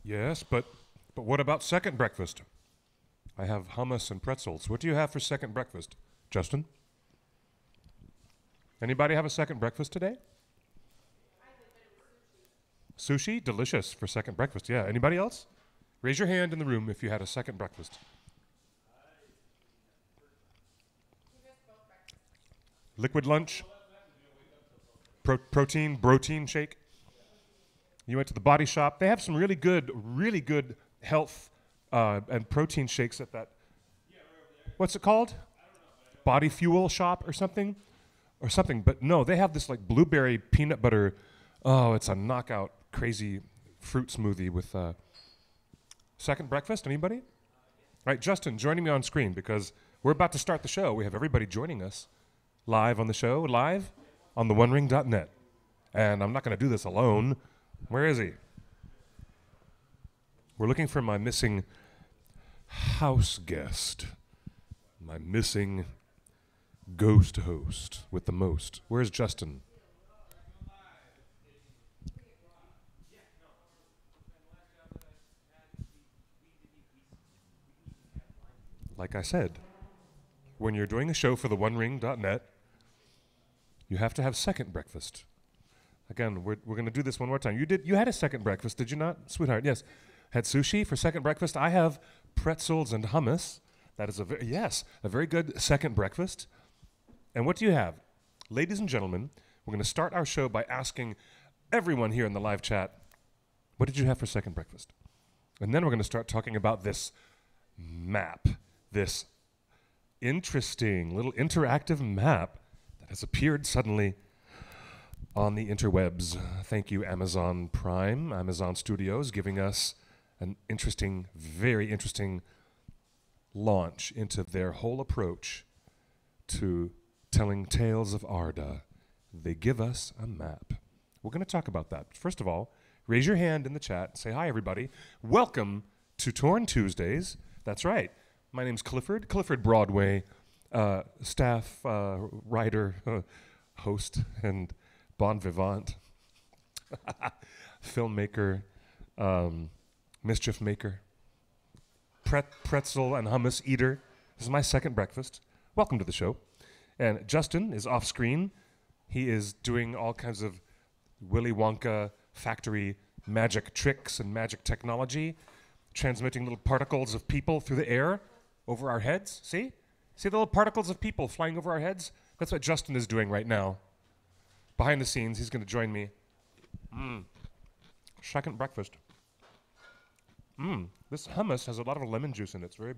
Yes, but what about second breakfast? I have hummus and pretzels. What do you have for second breakfast, Justin? Anybody have a second breakfast today? Sushi, delicious for second breakfast. Yeah. Anybody else? Raise your hand in the room if you had a second breakfast. Liquid lunch, protein shake. You went to the Body Shop. They have some really good health and protein shakes at that. What's it called? Body Fuel Shop or something? But no, they have this like blueberry peanut butter. Oh, it's a knockout, crazy fruit smoothie with second breakfast. Anybody? All right, Justin, joining me on screen because we're about to start the show. We have everybody joining us live on the show, live on the OneRing.net. And I'm not going to do this alone. Where is he? We're looking for my missing house guest. My missing ghost host with the most. Where's Justin? Like I said, when you're doing a show for the OneRing.net, you have to have second breakfast. Again, we're going to do this one more time. You had a second breakfast, did you not, sweetheart? Yes. Had sushi for second breakfast. I have pretzels and hummus. That is a very good second breakfast. And what do you have? Ladies and gentlemen, we're going to start our show by asking everyone here in the live chat, what did you have for second breakfast? And then we're going to start talking about this map, this interesting little interactive map that has appeared suddenly on the interwebs. Thank you, Amazon Prime, Amazon Studios, giving us an interesting, very interesting launch into their whole approach to telling tales of Arda. They give us a map. We're going to talk about that. First of all, raise your hand in the chat. Say hi, everybody. Welcome to Torn Tuesdays. That's right. My name's Clifford Broadway, staff, writer, host, and bon vivant, filmmaker, mischief maker, pretzel and hummus eater. This is my second breakfast. Welcome to the show. And Justin is off screen. He is doing all kinds of Willy Wonka factory magic tricks and magic technology, transmitting little particles of people through the air over our heads. See? See the little particles of people flying over our heads? That's what Justin is doing right now. Behind the scenes, he's going to join me. Second breakfast. This hummus has a lot of lemon juice in it. It's very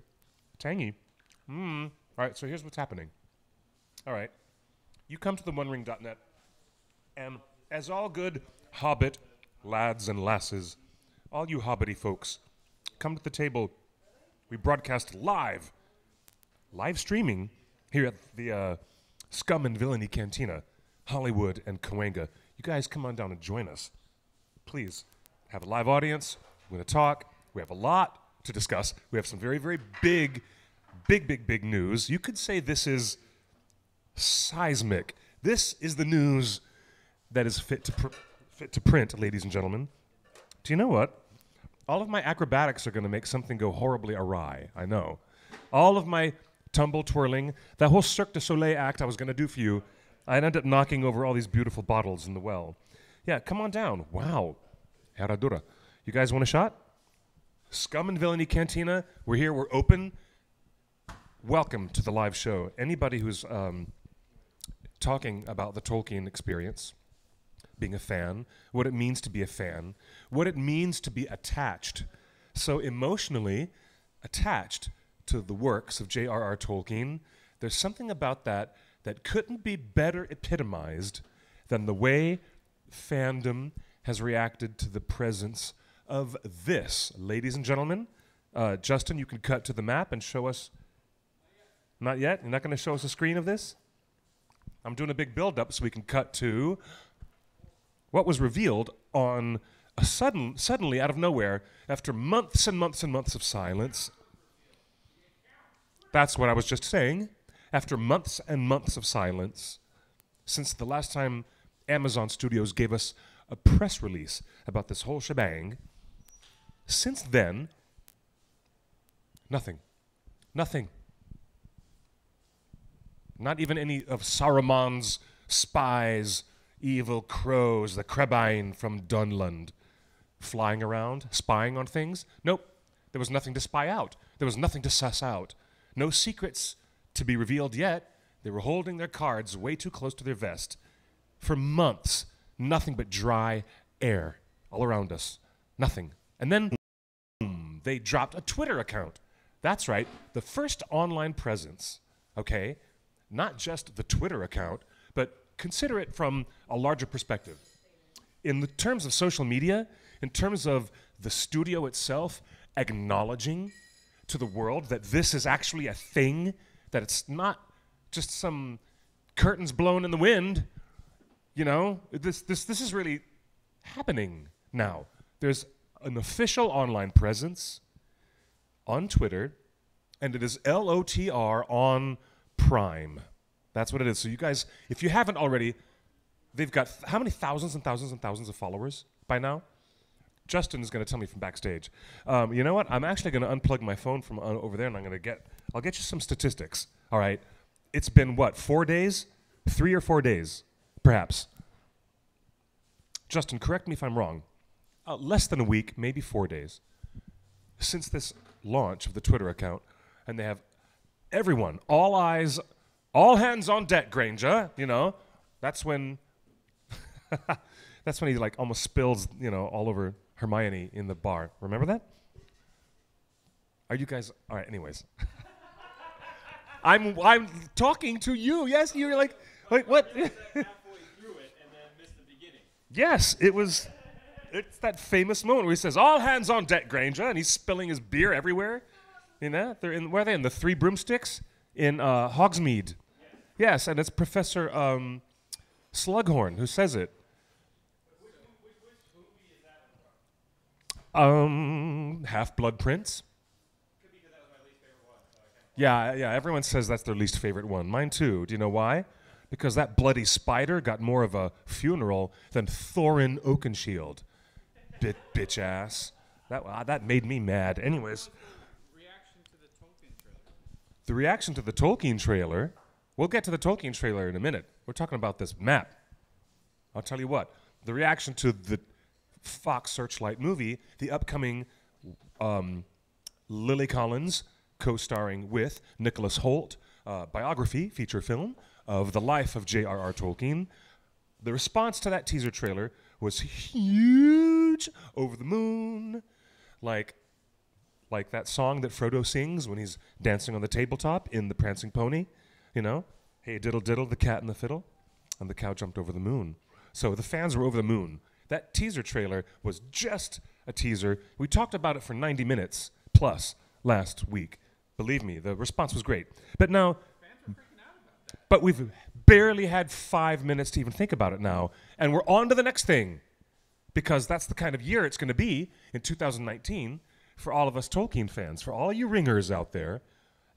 tangy. All right, so here's what's happening. All right. You come to the OneRing.net, and as all good Hobbit lads and lasses, all you Hobbity folks, come to the table. We broadcast live streaming here at the Scum and Villainy Cantina, Hollywood and Cahuenga. You guys come on down and join us. Please, have a live audience. We're going to talk. We have a lot to discuss. We have some very, very big news. You could say this is seismic. This is the news that is fit to print, ladies and gentlemen. Do you know what? All of my acrobatics are going to make something go horribly awry. I know. All of my tumble twirling, that whole Cirque du Soleil act I was going to do for you, I'd end up knocking over all these beautiful bottles in the well. Yeah, come on down. Wow. Herradura. You guys want a shot? Scum and Villainy Cantina. We're here. We're open. Welcome to the live show. Anybody who's talking about the Tolkien experience, being a fan, what it means to be a fan, what it means to be attached, so emotionally attached to the works of J.R.R. Tolkien, there's something about that that couldn't be better epitomized than the way fandom has reacted to the presence of this. Ladies and gentlemen, Justin, you can cut to the map and show us. Not yet? You're not going to show us a screen of this? I'm doing a big build-up so we can cut to what was revealed on a suddenly out of nowhere, after months and months and months of silence. That's what I was just saying. After months and months of silence, since the last time Amazon Studios gave us a press release about this whole shebang, Since then, nothing. Nothing. Not even any of Saruman's spies, evil crows, the Crebain from Dunland, flying around, spying on things. Nope. There was nothing to spy out. There was nothing to suss out. No secrets to be revealed yet. They were holding their cards way too close to their vest. For months, nothing but dry air all around us. Nothing. And then, boom, they dropped a Twitter account. That's right, the first online presence, okay? Not just the Twitter account, but consider it from a larger perspective. In the terms of social media, in terms of the studio itself acknowledging to the world that this is actually a thing, that it's not just some curtains blown in the wind, you know, this is really happening now. There's an official online presence on Twitter, and it is LOTR on Prime. That's what it is. So you guys, if you haven't already, they've got how many thousands and thousands and thousands of followers by now? Justin is going to tell me from backstage. You know what? I'm actually going to unplug my phone from over there, and I'll get you some statistics. All right. It's been what, 4 days? 3 or 4 days, perhaps. Justin, correct me if I'm wrong. Less than a week, maybe 4 days, since this launch of the Twitter account, and they have everyone, all eyes, all hands on deck, Granger. You know, that's when he like almost spills, you know, all over Hermione in the bar. Remember that? Are you guys all right? Anyways, I'm talking to you. Yes, you're like what? Halfway through it and then missed the beginning. Yes, it's that famous moment where he says, "All hands on deck, Granger," and he's spilling his beer everywhere. You know, where are they in the Three Broomsticks in Hogsmeade? Yes, and it's Professor Slughorn who says it. Which movie is that from? Half-Blood Prince. Could be because that was my least favorite one. So I can't Yeah, everyone says that's their least favorite one. Mine too. Do you know why? Because that bloody spider got more of a funeral than Thorin Oakenshield. Bitch ass. That made me mad. Anyways. Reaction to the Tolkien trailer. The reaction to the Tolkien trailer, we'll get to the Tolkien trailer in a minute. We're talking about this map. I'll tell you what. The reaction to the Fox Searchlight movie, the upcoming Lily Collins co-starring with Nicholas Hoult biography feature film of the life of J.R.R. Tolkien. The response to that teaser trailer was huge, over the moon, like that song that Frodo sings when he's dancing on the tabletop in The Prancing Pony, you know? Hey, diddle diddle, the cat and the fiddle, and the cow jumped over the moon. So the fans were over the moon. That teaser trailer was just a teaser. We talked about it for 90 minutes plus last week. Believe me, the response was great. But now, but we've barely had 5 minutes to even think about it now, and we're on to the next thing, because that's the kind of year it's going to be in 2019 for all of us Tolkien fans, for all you ringers out there.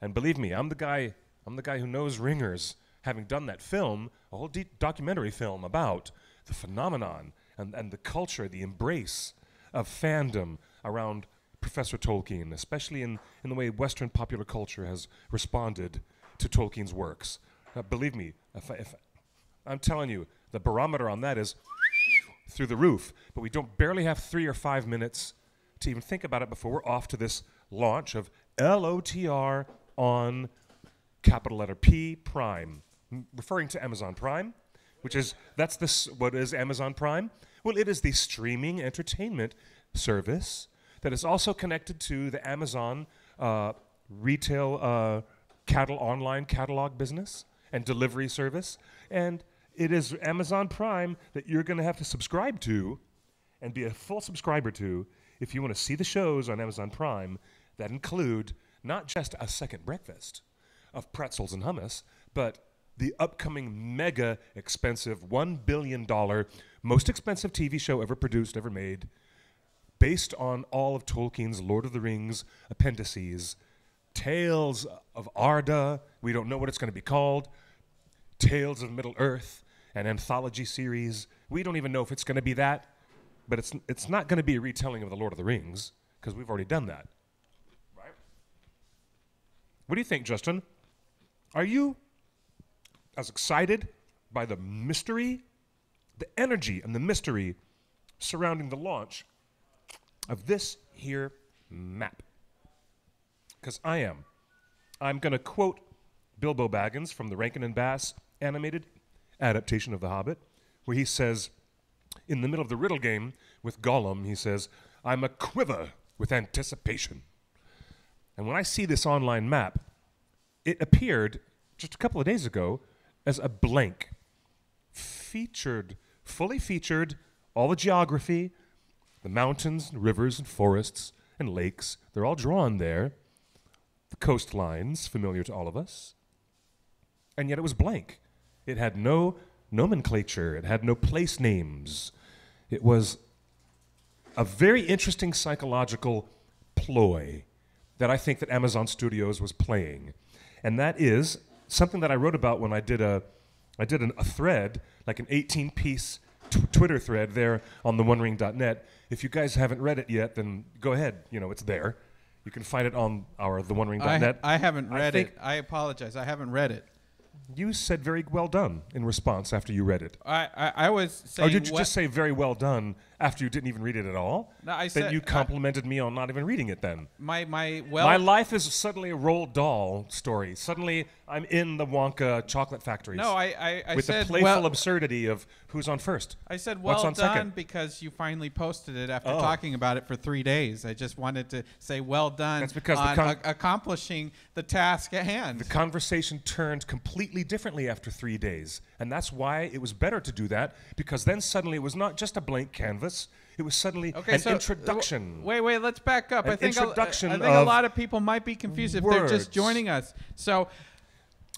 And believe me, I'm the guy who knows ringers, having done that film, a whole documentary film about the phenomenon and the culture, the embrace of fandom around Professor Tolkien, especially in the way Western popular culture has responded to Tolkien's works. Believe me, if I'm telling you, the barometer on that is through the roof. But we barely have 3 or 5 minutes to even think about it before we're off to this launch of LOTR on capital letter P Prime, referring to Amazon Prime, what is Amazon Prime? Well, it is the streaming entertainment service that is also connected to the Amazon retail online catalog business and delivery service. And it is Amazon Prime that you're going to have to subscribe to and be a full subscriber to if you want to see the shows on Amazon Prime that include not just a second breakfast of pretzels and hummus, but the upcoming mega expensive $1 billion most expensive TV show ever produced, ever made, based on all of Tolkien's Lord of the Rings appendices, Tales of Arda, we don't know what it's going to be called, Tales of Middle-earth, an anthology series. We don't even know if it's going to be that, but it's not going to be a retelling of the Lord of the Rings, because we've already done that. Right? What do you think, Justin? Are you as excited by the mystery, the energy and the mystery surrounding the launch of this here map? Because I am. I'm going to quote Bilbo Baggins from the Rankin and Bass animated adaptation of The Hobbit, where he says, in the middle of the riddle game with Gollum, he says, "I'm a quiver with anticipation." And when I see this online map, it appeared just a couple of days ago as a blank, fully featured, all the geography, the mountains and rivers and forests and lakes, they're all drawn there, the coastlines familiar to all of us, and yet it was blank. It had no nomenclature, it had no place names. It was a very interesting psychological ploy that I think that Amazon Studios was playing. And that is something that I wrote about when I did a thread, like an 18-piece Twitter thread there on theonering.net. If you guys haven't read it yet, then go ahead. You know, it's there. You can find it on our theonering.net. I haven't read it. I apologize. I haven't read it. You said very well done in response after you read it. I was saying... Or did you just say very well done after you didn't even read it at all? No, I then said... you complimented me on not even reading it then. My life is suddenly a Roald Dahl story. Suddenly I'm in the Wonka chocolate factories. No, I with said... the playful absurdity of who's on first. I said What's well on done second? because you finally posted it after talking about it for 3 days. I just wanted to say well done. That's because on accomplishing the task at hand. The conversation turned completely differently after 3 days. And that's why it was better to do that, because then suddenly it was not just a blank canvas. It was suddenly an introduction. Wait, let's back up. I think introduction a lot of people might be confused if they're just joining us. So,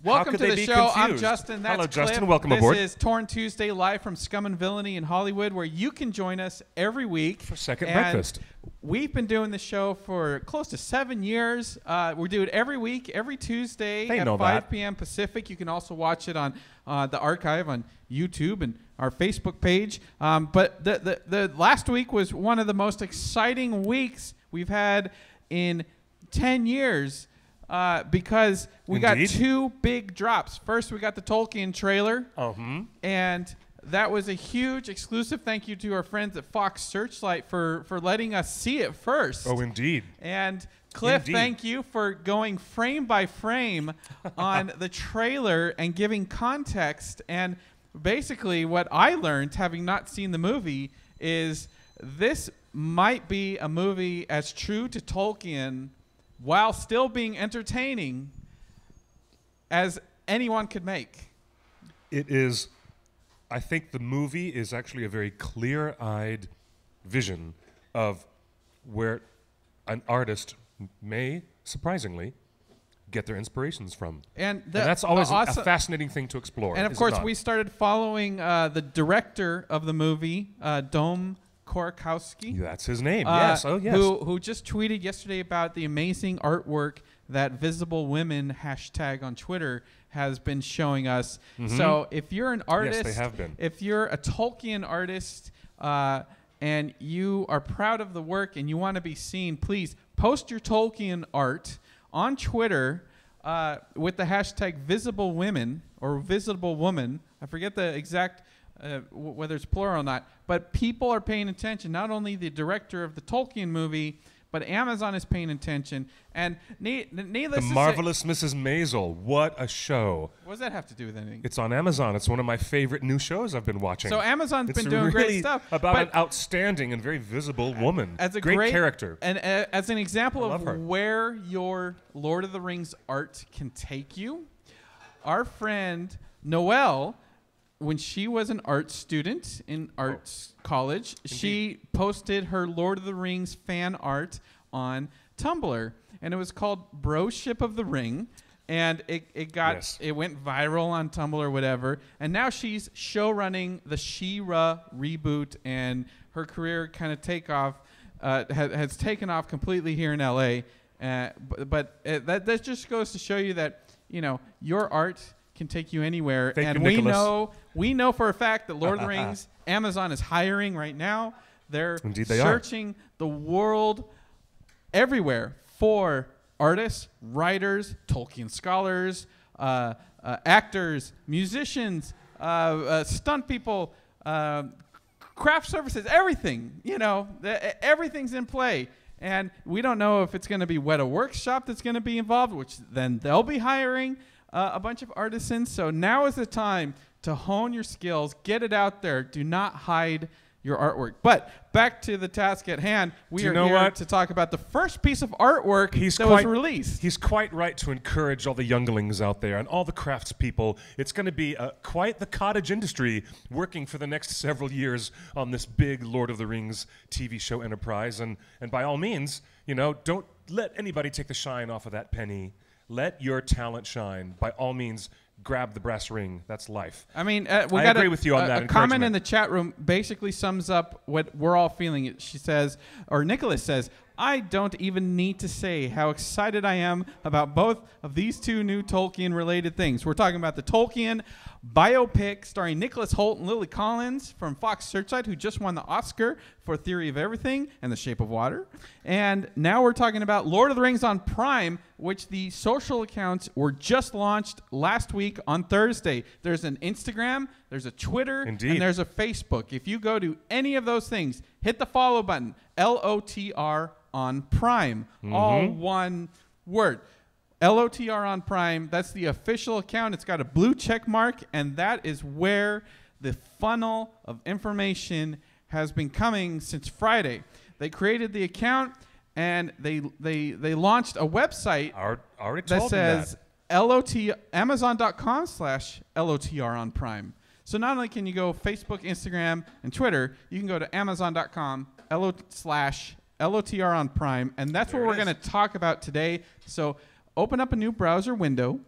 welcome to the show. I'm Justin. That's Hello, Cliff. Justin. Welcome aboard. This is Torn Tuesday, live from Scum and Villainy in Hollywood, where you can join us every week. For Second Breakfast. We've been doing the show for close to 7 years. We do it every week, every Tuesday at 5 p.m. Pacific. You can also watch it on the archive on YouTube and our Facebook page. But the last week was one of the most exciting weeks we've had in 10 years because we got 2 big drops. First, we got the Tolkien trailer. And that was a huge exclusive. Thank you to our friends at Fox Searchlight for letting us see it first. Oh, indeed. And Cliff, thank you for going frame by frame on the trailer and giving context. And basically what I learned, having not seen the movie, is this might be a movie as true to Tolkien while still being entertaining as anyone could make. It is... I think the movie is actually a very clear-eyed vision of where an artist may, surprisingly, get their inspirations from. And that's always a fascinating thing to explore. And, of course, we started following the director of the movie, Dom Korakowski. That's his name, yes. Oh, yes. Who just tweeted yesterday about the amazing artwork that Visible Women hashtag on Twitter has been showing us. So if you're an artist, yes, they have been. If you're a Tolkien artist and you are proud of the work and you want to be seen, please post your Tolkien art on Twitter with the hashtag Visible Women or Visible Woman. I forget the exact whether it's plural or not, but people are paying attention. Not only the director of the Tolkien movie, but Amazon is paying attention. And needless The Marvelous Mrs. Maisel. What a show. What does that have to do with anything? It's on Amazon. It's one of my favorite new shows I've been watching. So Amazon's been doing great stuff. About an outstanding and very visible woman. As a great character. And as an example of where your Lord of the Rings art can take you, our friend Noelle, when she was an art student in arts college, she posted her Lord of the Rings fan art on Tumblr, and it was called Broship of the Ring, and it went viral on Tumblr or whatever, and now she's show running the She-Ra reboot, and her career kind of has taken off completely here in LA, but that just goes to show you that, you know, your art can take you anywhere. Thank and you, we know for a fact that Lord of the Rings, Amazon is hiring right now. They're searching the world everywhere for artists, writers, Tolkien scholars, actors, musicians, stunt people, craft services, everything. Everything's in play. And we don't know if it's going to be Weta Workshop that's going to be involved, which then they'll be hiring a bunch of artisans. So now is the time to hone your skills, get it out there. Do not hide your artwork. But back to the task at hand. We are here to talk about the first piece of artwork that was released. He's quite right to encourage all the younglings out there and all the craftspeople. It's going to be quite the cottage industry working for the next several years on this big Lord of the Rings TV show enterprise. And by all means, don't let anybody take the shine off of that penny. Let your talent shine. By all means, grab the brass ring. That's life. I mean, I agree with you on that. A comment in the chat room basically sums up what we're all feeling. She says, or Nicholas says, I don't even need to say how excited I am about both of these two new Tolkien-related things. We're talking about the Tolkien biopic starring Nicholas Hoult and Lily Collins from Fox Searchlight, who just won the Oscar for Theory of Everything and The Shape of Water. And now we're talking about Lord of the Rings on Prime, which the social accounts were just launched last week on Thursday. There's an Instagram, there's a Twitter, Indeed. and there's a Facebook. If you go to any of those things, hit the follow button, LOTR on Prime, all one word. LOTR on Prime, that's the official account. It's got a blue check mark, and that is where the funnel of information has been coming since Friday. They created the account, and they launched a website that says Amazon.com/LOTR on Prime. So not only can you go Facebook, Instagram, and Twitter, you can go to Amazon.com/LOTR on Prime, and that's what we're going to talk about today. So open up a new browser window,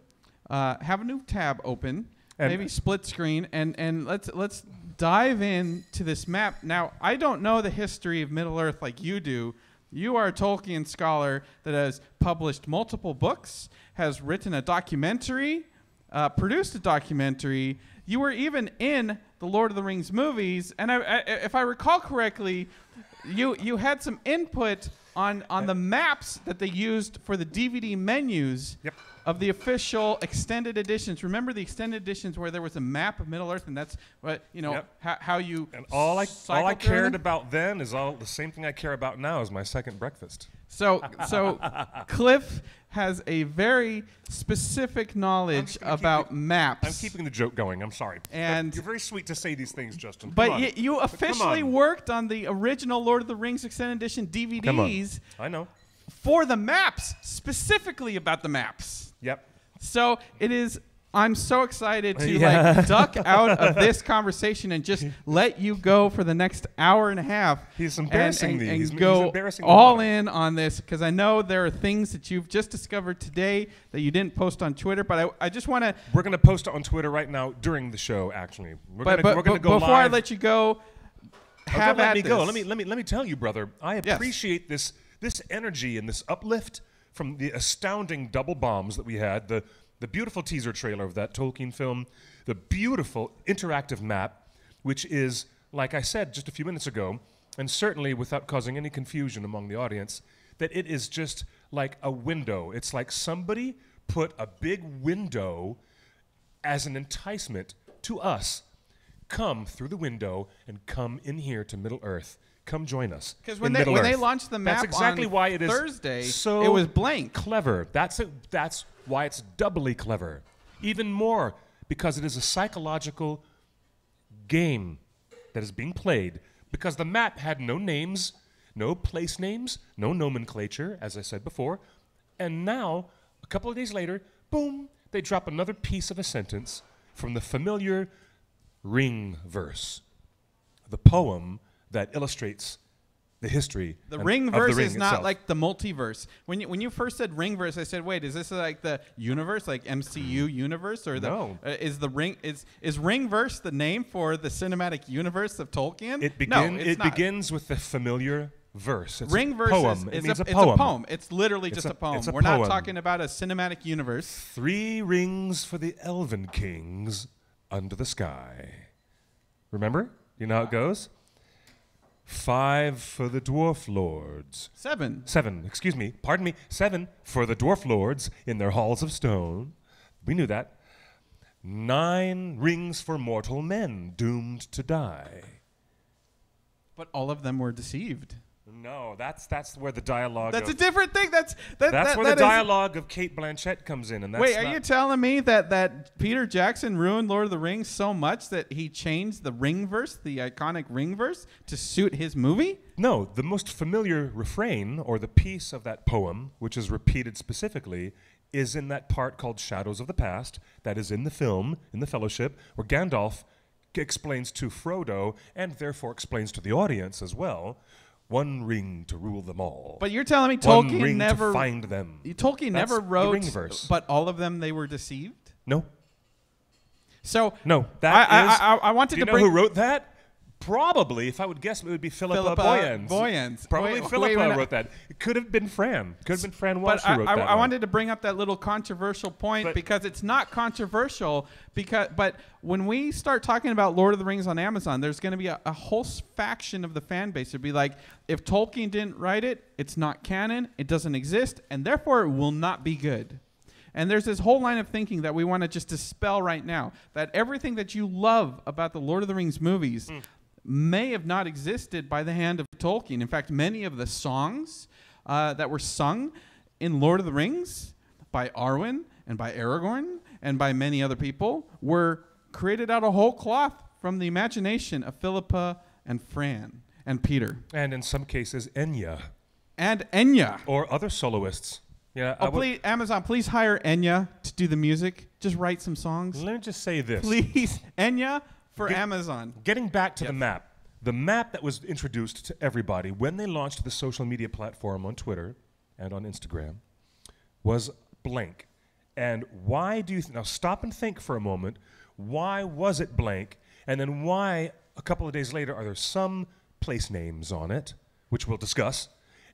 have a new tab open, maybe split screen, and let's dive into this map. Now, I don't know the history of Middle-earth like you do. You are a Tolkien scholar that has published multiple books, has written a documentary, produced a documentary. You were even in the Lord of the Rings movies, and if I recall correctly, you had some input on the maps that they used for the DVD menus of the official extended editions. Remember the extended editions where there was a map of Middle-earth, and that's what how you. And all I cared about then is all the same thing I care about now is my second breakfast. So Cliff has a very specific knowledge about maps. I'm keeping the joke going. I'm sorry. And you're very sweet to say these things, Justin. But you officially worked on the original Lord of the Rings Extended Edition DVDs. I know. For the maps, specifically about the maps. Yep. So it is. I'm so excited to duck out of this conversation and just let you go for the next hour and a half. He's embarrassing me. And go all in on this, because I know there are things that you've just discovered today that you didn't post on Twitter. But I just want to. We're going to post it on Twitter right now during the show. Actually, we're going to go before live. I let you go, let me go. Let me tell you, brother. I appreciate this energy and this uplift from the astounding double bombs that we had. The beautiful teaser trailer of that Tolkien film, the beautiful interactive map, which is, like I said just a few minutes ago, and certainly without causing any confusion among the audience, that it is just like a window. It's like somebody put a big window as an enticement to us. Come through the window and come in here to Middle-earth. Come join us. Because when they launched the map that's exactly on why it is Thursday, so it was blank. Clever. That's why it's doubly clever. Even more because it is a psychological game that is being played, because the map had no names, no place names, no nomenclature, as I said before. And now, a couple of days later, boom, they drop another piece of a sentence from the familiar ring verse, the poem that illustrates the history. The ring verse is not itself. like the multiverse. When you first said ring verse, I said, wait, is this like the universe, like MCU universe, or no? Is ring verse the name for the cinematic universe of Tolkien? It begins with the familiar verse. It's ring verse poem. It's a poem. It's literally just a poem. We're not poem. talking about a cinematic universe. 3 rings for the elven kings under the sky. Remember? You know how it goes? 5 for the dwarf lords. 7. 7, excuse me, pardon me, 7 for the dwarf lords in their halls of stone. We knew that. 9 rings for mortal men doomed to die. But all of them were deceived. No, that's where the dialogue. That's a different thing. That's where the dialogue of Kate Blanchett comes in, and that's wait, are you telling me that Peter Jackson ruined Lord of the Rings so much that he changed the ring verse, the iconic ring verse, to suit his movie? No, the most familiar refrain or the piece of that poem, which is repeated specifically, is in that part called Shadows of the Past, that is in the film, in the Fellowship, where Gandalf explains to Frodo, and therefore explains to the audience as well, 1 ring to rule them all. But you're telling me 1 Tolkien ring never to find them. Tolkien That's never the wrote, ring verse. but all of them they were deceived. No, So no. I wanted do you to know bring who wrote that? Probably, if I would guess, it would be Philippa Boyens. Boyens. Probably Wait, Philippa wrote that. It could have been Fran. Could have been Fran Welsh But who wrote that. I wanted to bring up that little controversial point because it's not controversial. But when we start talking about Lord of the Rings on Amazon, there's going to be a whole faction of the fan base. It'd be like, if Tolkien didn't write it, it's not canon, it doesn't exist, and therefore it will not be good. And there's this whole line of thinking that we want to just dispel right now, that everything that you love about the Lord of the Rings movies may have not existed by the hand of Tolkien. In fact, many of the songs that were sung in Lord of the Rings by Arwen and by Aragorn and by many other people were created out of whole cloth from the imagination of Philippa and Fran and Peter. And in some cases, Enya. And Enya. Or other soloists. Yeah. Oh, please, Amazon, please hire Enya to do the music. Just write some songs. Let me just say this. Please, Enya for Amazon. Getting back to the map. The map that was introduced to everybody when they launched the social media platform on Twitter and on Instagram was blank. And why do you now stop and think for a moment, why was it blank? And then why, a couple of days later, are there some place names on it, which we'll discuss?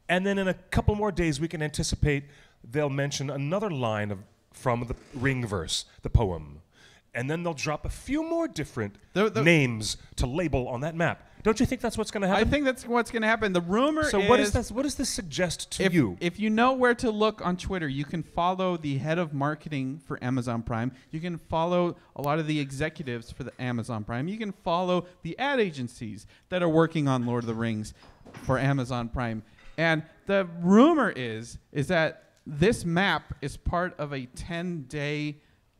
And then in a couple more days, we can anticipate they'll mention another line from the ring verse, the poem. And then they'll drop a few more different names to label on that map. Don't you think that's what's going to happen? I think that's what's going to happen. The rumor is... So what does this suggest to you? If you know where to look on Twitter, you can follow the head of marketing for Amazon Prime. You can follow a lot of the executives for the Amazon Prime. You can follow the ad agencies that are working on Lord of the Rings for Amazon Prime. And the rumor is that this map is part of a 10-day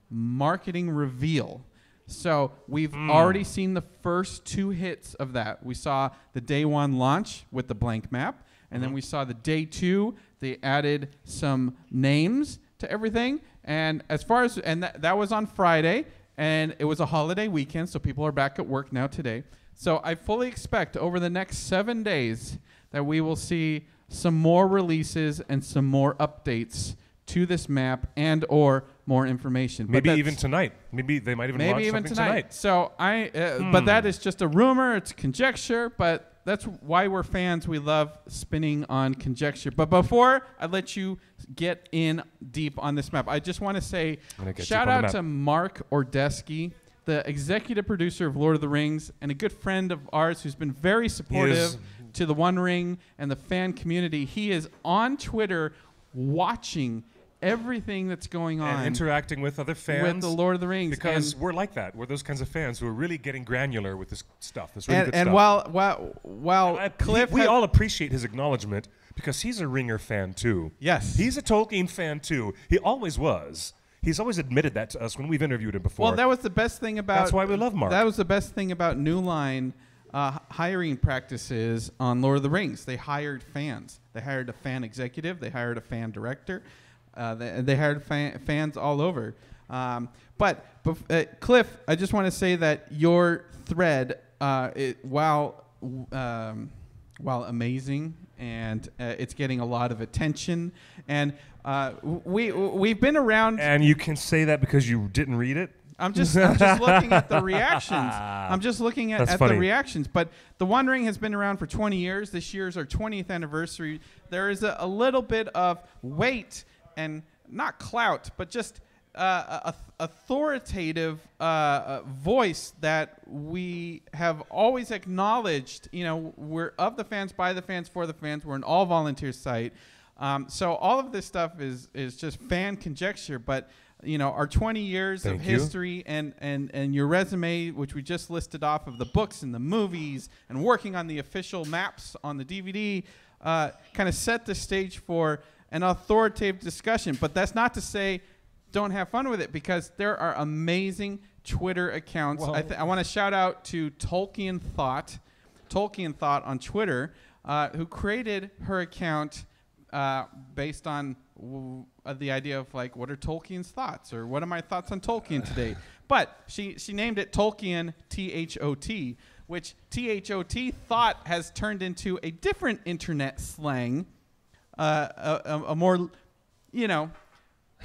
marketing reveal. So we've already seen the first 2 hits of that. We saw the day 1 launch with the blank map, and then we saw the day 2. They added some names to everything, and that was on Friday, and it was a holiday weekend, so people are back at work now today. So I fully expect over the next 7 days that we will see some more releases and some more updates to this map and or more information. Maybe even tonight. Maybe they might even launch something tonight. So but that is just a rumor. It's conjecture. But that's why we're fans. We love spinning on conjecture. But before I let you get in deep on this map, I just want to say shout out to Mark Ordesky, the executive producer of Lord of the Rings and a good friend of ours who's been very supportive to the One Ring and the fan community. He is on Twitter watching everything that's going on and interacting with other fans with the Lord of the Rings, because we're like that. We're those kinds of fans who are really getting granular with this stuff. This really good and stuff. while Cliff, we all appreciate his acknowledgement because he's a Ringer fan too. Yes, he's a Tolkien fan too. He always was. He's always admitted that to us when we've interviewed him before. Well, that was the best thing about. That's why we love Mark. That was the best thing about New Line hiring practices on Lord of the Rings. They hired fans. They hired a fan executive. They hired a fan director. They hired fans all over. But Cliff, I just want to say that your thread, while amazing, and it's getting a lot of attention, and we've been around. And you can say that because you didn't read it. I'm just looking at the reactions. I'm just looking at the reactions. But The One Ring has been around for 20 years. This year's our 20th anniversary. There is a little bit of weight and not clout, but just authoritative voice that we have always acknowledged. You know, we're of the fans, by the fans, for the fans. We're an all volunteer site. So all of this stuff is just fan conjecture, but you know, our 20 years of history and your resume, which we just listed off of the books and the movies and working on the official maps on the DVD, kind of set the stage for an authoritative discussion. But that's not to say don't have fun with it, because there are amazing Twitter accounts. I want to shout out to Tolkien Thought on Twitter, who created her account based on the idea of like, what are Tolkien's thoughts, or what are my thoughts on Tolkien today? But she named it Tolkien THOT, which THOT thought has turned into a different internet slang, a more, you know,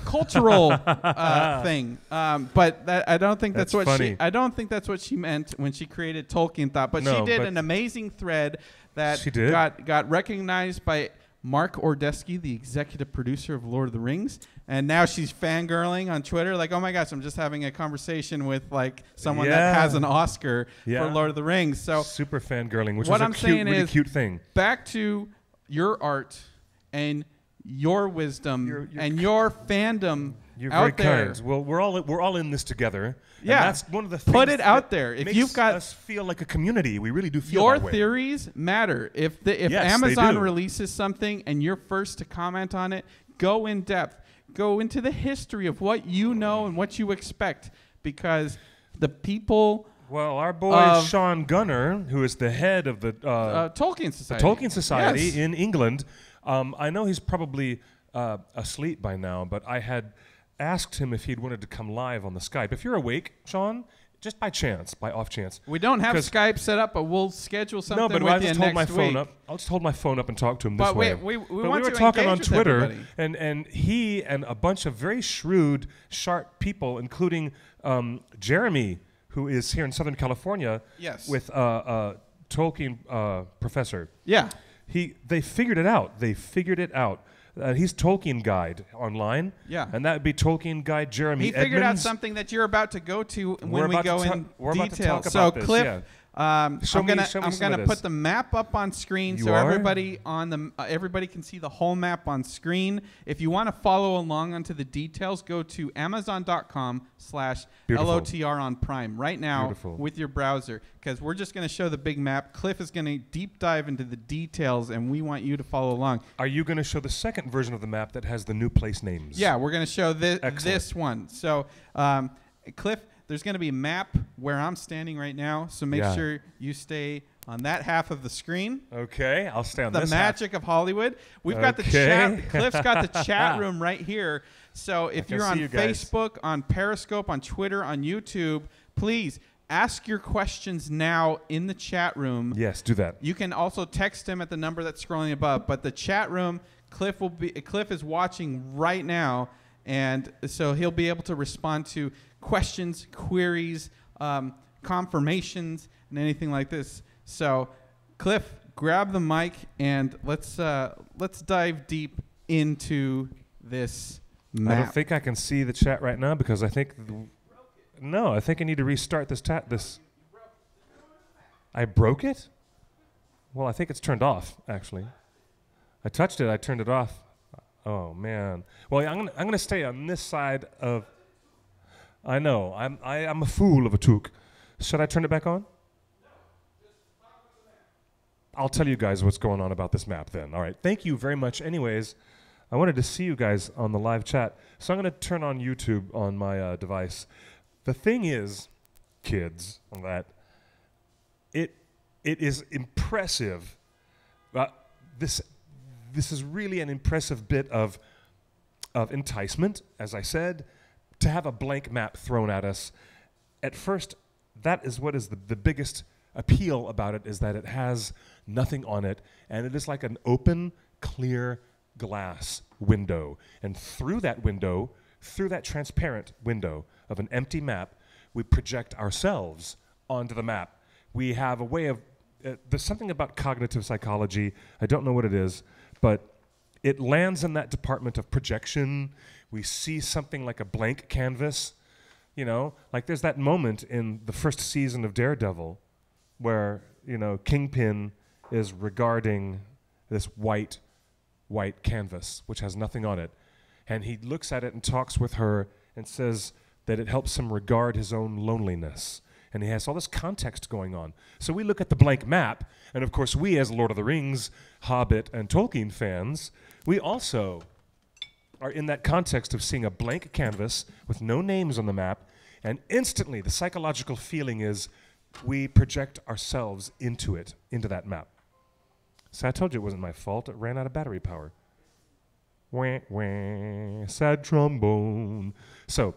cultural thing. But I don't think that's what funny. I don't think that's what she meant when she created Tolkien Thought. But she did an amazing thread that got recognized by Mark Ordesky, the executive producer of Lord of the Rings, and now she's fangirling on Twitter, like, oh my gosh, I'm just having a conversation with like someone that has an Oscar for Lord of the Rings. So super fangirling, which is a really cute thing. Back to your art and your wisdom and your fandom. You're out very there. kind. Well, we're all in this together. Yeah, and that's one of the things. Put it out there. If makes you've got us feel like a community, we really do feel your that way. theories matter. If Yes, Amazon releases something and you're first to comment on it, go in depth. Go into the history of what you know and what you expect, because the people. Well, our boy Sean Gunner, who is the head of the Tolkien Society, in England, I know he's probably asleep by now, but I had asked him if he'd wanted to come live on the Skype. If you're awake, Sean, just by off chance. We don't have Skype set up, but we'll schedule something with you next week. I'll just hold my phone up and talk to him this but way. We were talking on Twitter, and he and a bunch of very shrewd, sharp people, including Jeremy, who is here in Southern California, with Tolkien professor. Yeah. They figured it out. He's Tolkien Guide online. Yeah. And that would be Tolkien Guide Jeremy He figured Edmonds. out something that you're about to go to when we go in we're detail. about to talk so about this, Cliff, I'm gonna this. put the map up on screen everybody everybody can see the whole map on screen. If you want to follow along onto the details, go to Amazon.com/LOTR on Prime right now with your browser, because we're just going to show the big map. Cliff is going to deep dive into the details, and we want you to follow along. Are you going to show the second version of the map that has the new place names? Yeah, we're going to show this one. So, Cliff, there's going to be a map where I'm standing right now, so make sure you stay on that half of the screen. Okay, I'll stay on this half. The magic of Hollywood. We've got the chat. Cliff's got the chat room right here. So if you're on Facebook, on Periscope, on Twitter, on YouTube, please ask your questions now in the chat room. Yes, do that. You can also text him at the number that's scrolling above. But the chat room, Cliff is watching right now, and so he'll be able to respond to questions, queries, confirmations, and anything like this. So, Cliff, grab the mic and let's dive deep into this map. I don't think I can see the chat right now because I think I think I need to restart this. I broke it? Well, I think it's turned off actually. I touched it. I turned it off. Oh man. Well, I'm gonna stay on this side of. I know. I'm a fool of a took. Should I turn it back on? I'll tell you guys what's going on about this map then. All right. Thank you very much. Anyways, I wanted to see you guys on the live chat, so I'm going to turn on YouTube on my device. The thing is, kids, that it is impressive. This is really an impressive bit of enticement, as I said, to have a blank map thrown at us. At first, that is what is the biggest appeal about it, is that it has nothing on it, and it is like an open, clear glass window. And through that window, through that transparent window of an empty map, we project ourselves onto the map. We have a way of, there's something about cognitive psychology, I don't know what it is, but it lands in that department of projection. We see something like a blank canvas, you know, like there's that moment in the first season of Daredevil where, you know, Kingpin is regarding this white canvas, which has nothing on it. And he looks at it and talks with her and says that it helps him regard his own loneliness. And he has all this context going on. So we look at the blank map, and of course we as Lord of the Rings, Hobbit, and Tolkien fans, we also are in that context of seeing a blank canvas with no names on the map, and instantly the psychological feeling is we project ourselves into it, into that map. So I told you it wasn't my fault. It ran out of battery power. Wah, wah, sad trombone. So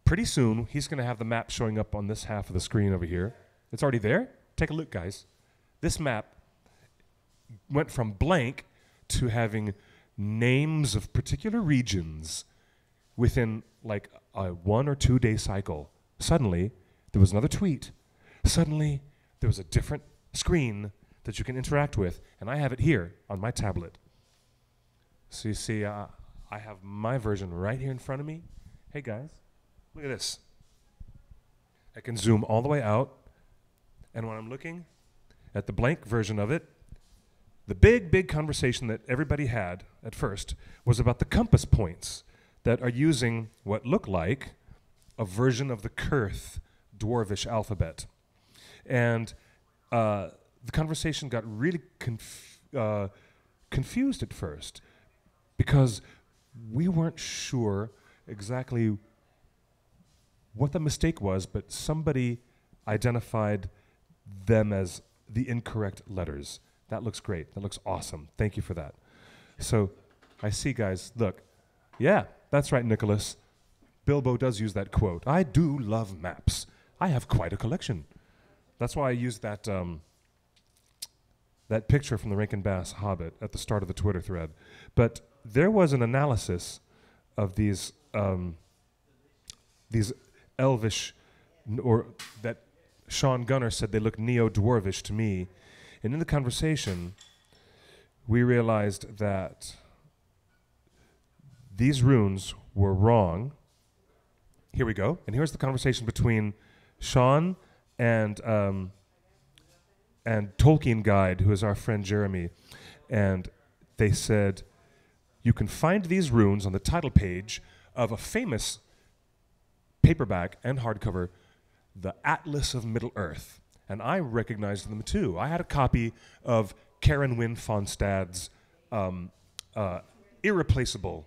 pretty soon, he's going to have the map showing up on this half of the screen over here. It's already there. Take a look, guys. This map went from blank to having names of particular regions within like a 1 or 2 day cycle. Suddenly, there was another tweet. Suddenly, there was a different screen that you can interact with, and I have it here on my tablet. So you see, I have my version right here in front of me. Hey, guys. Look at this. I can zoom all the way out, and when I'm looking at the blank version of it, the big conversation that everybody had at first was about the compass points that are using what look like a version of the Kurth dwarvish alphabet. And the conversation got really confused at first because we weren't sure exactly what the mistake was, but somebody identified them as the incorrect letters. That looks great. That looks awesome. Thank you for that. So I see, guys, look. Yeah, that's right, Nicholas. Bilbo does use that quote. I do love maps. I have quite a collection. That's why I used that that picture from the Rankin Bass Hobbit at the start of the Twitter thread. But there was an analysis of these elvish, or that Sean Gunner said they look neo-dwarvish to me. And in the conversation, we realized that these runes were wrong. Here we go. And here's the conversation between Sean and Tolkien Guide, who is our friend Jeremy. And they said, you can find these runes on the title page of a famous paperback and hardcover, The Atlas of Middle-earth. And I recognized them too. I had a copy of Karen Wynne Fonstad's irreplaceable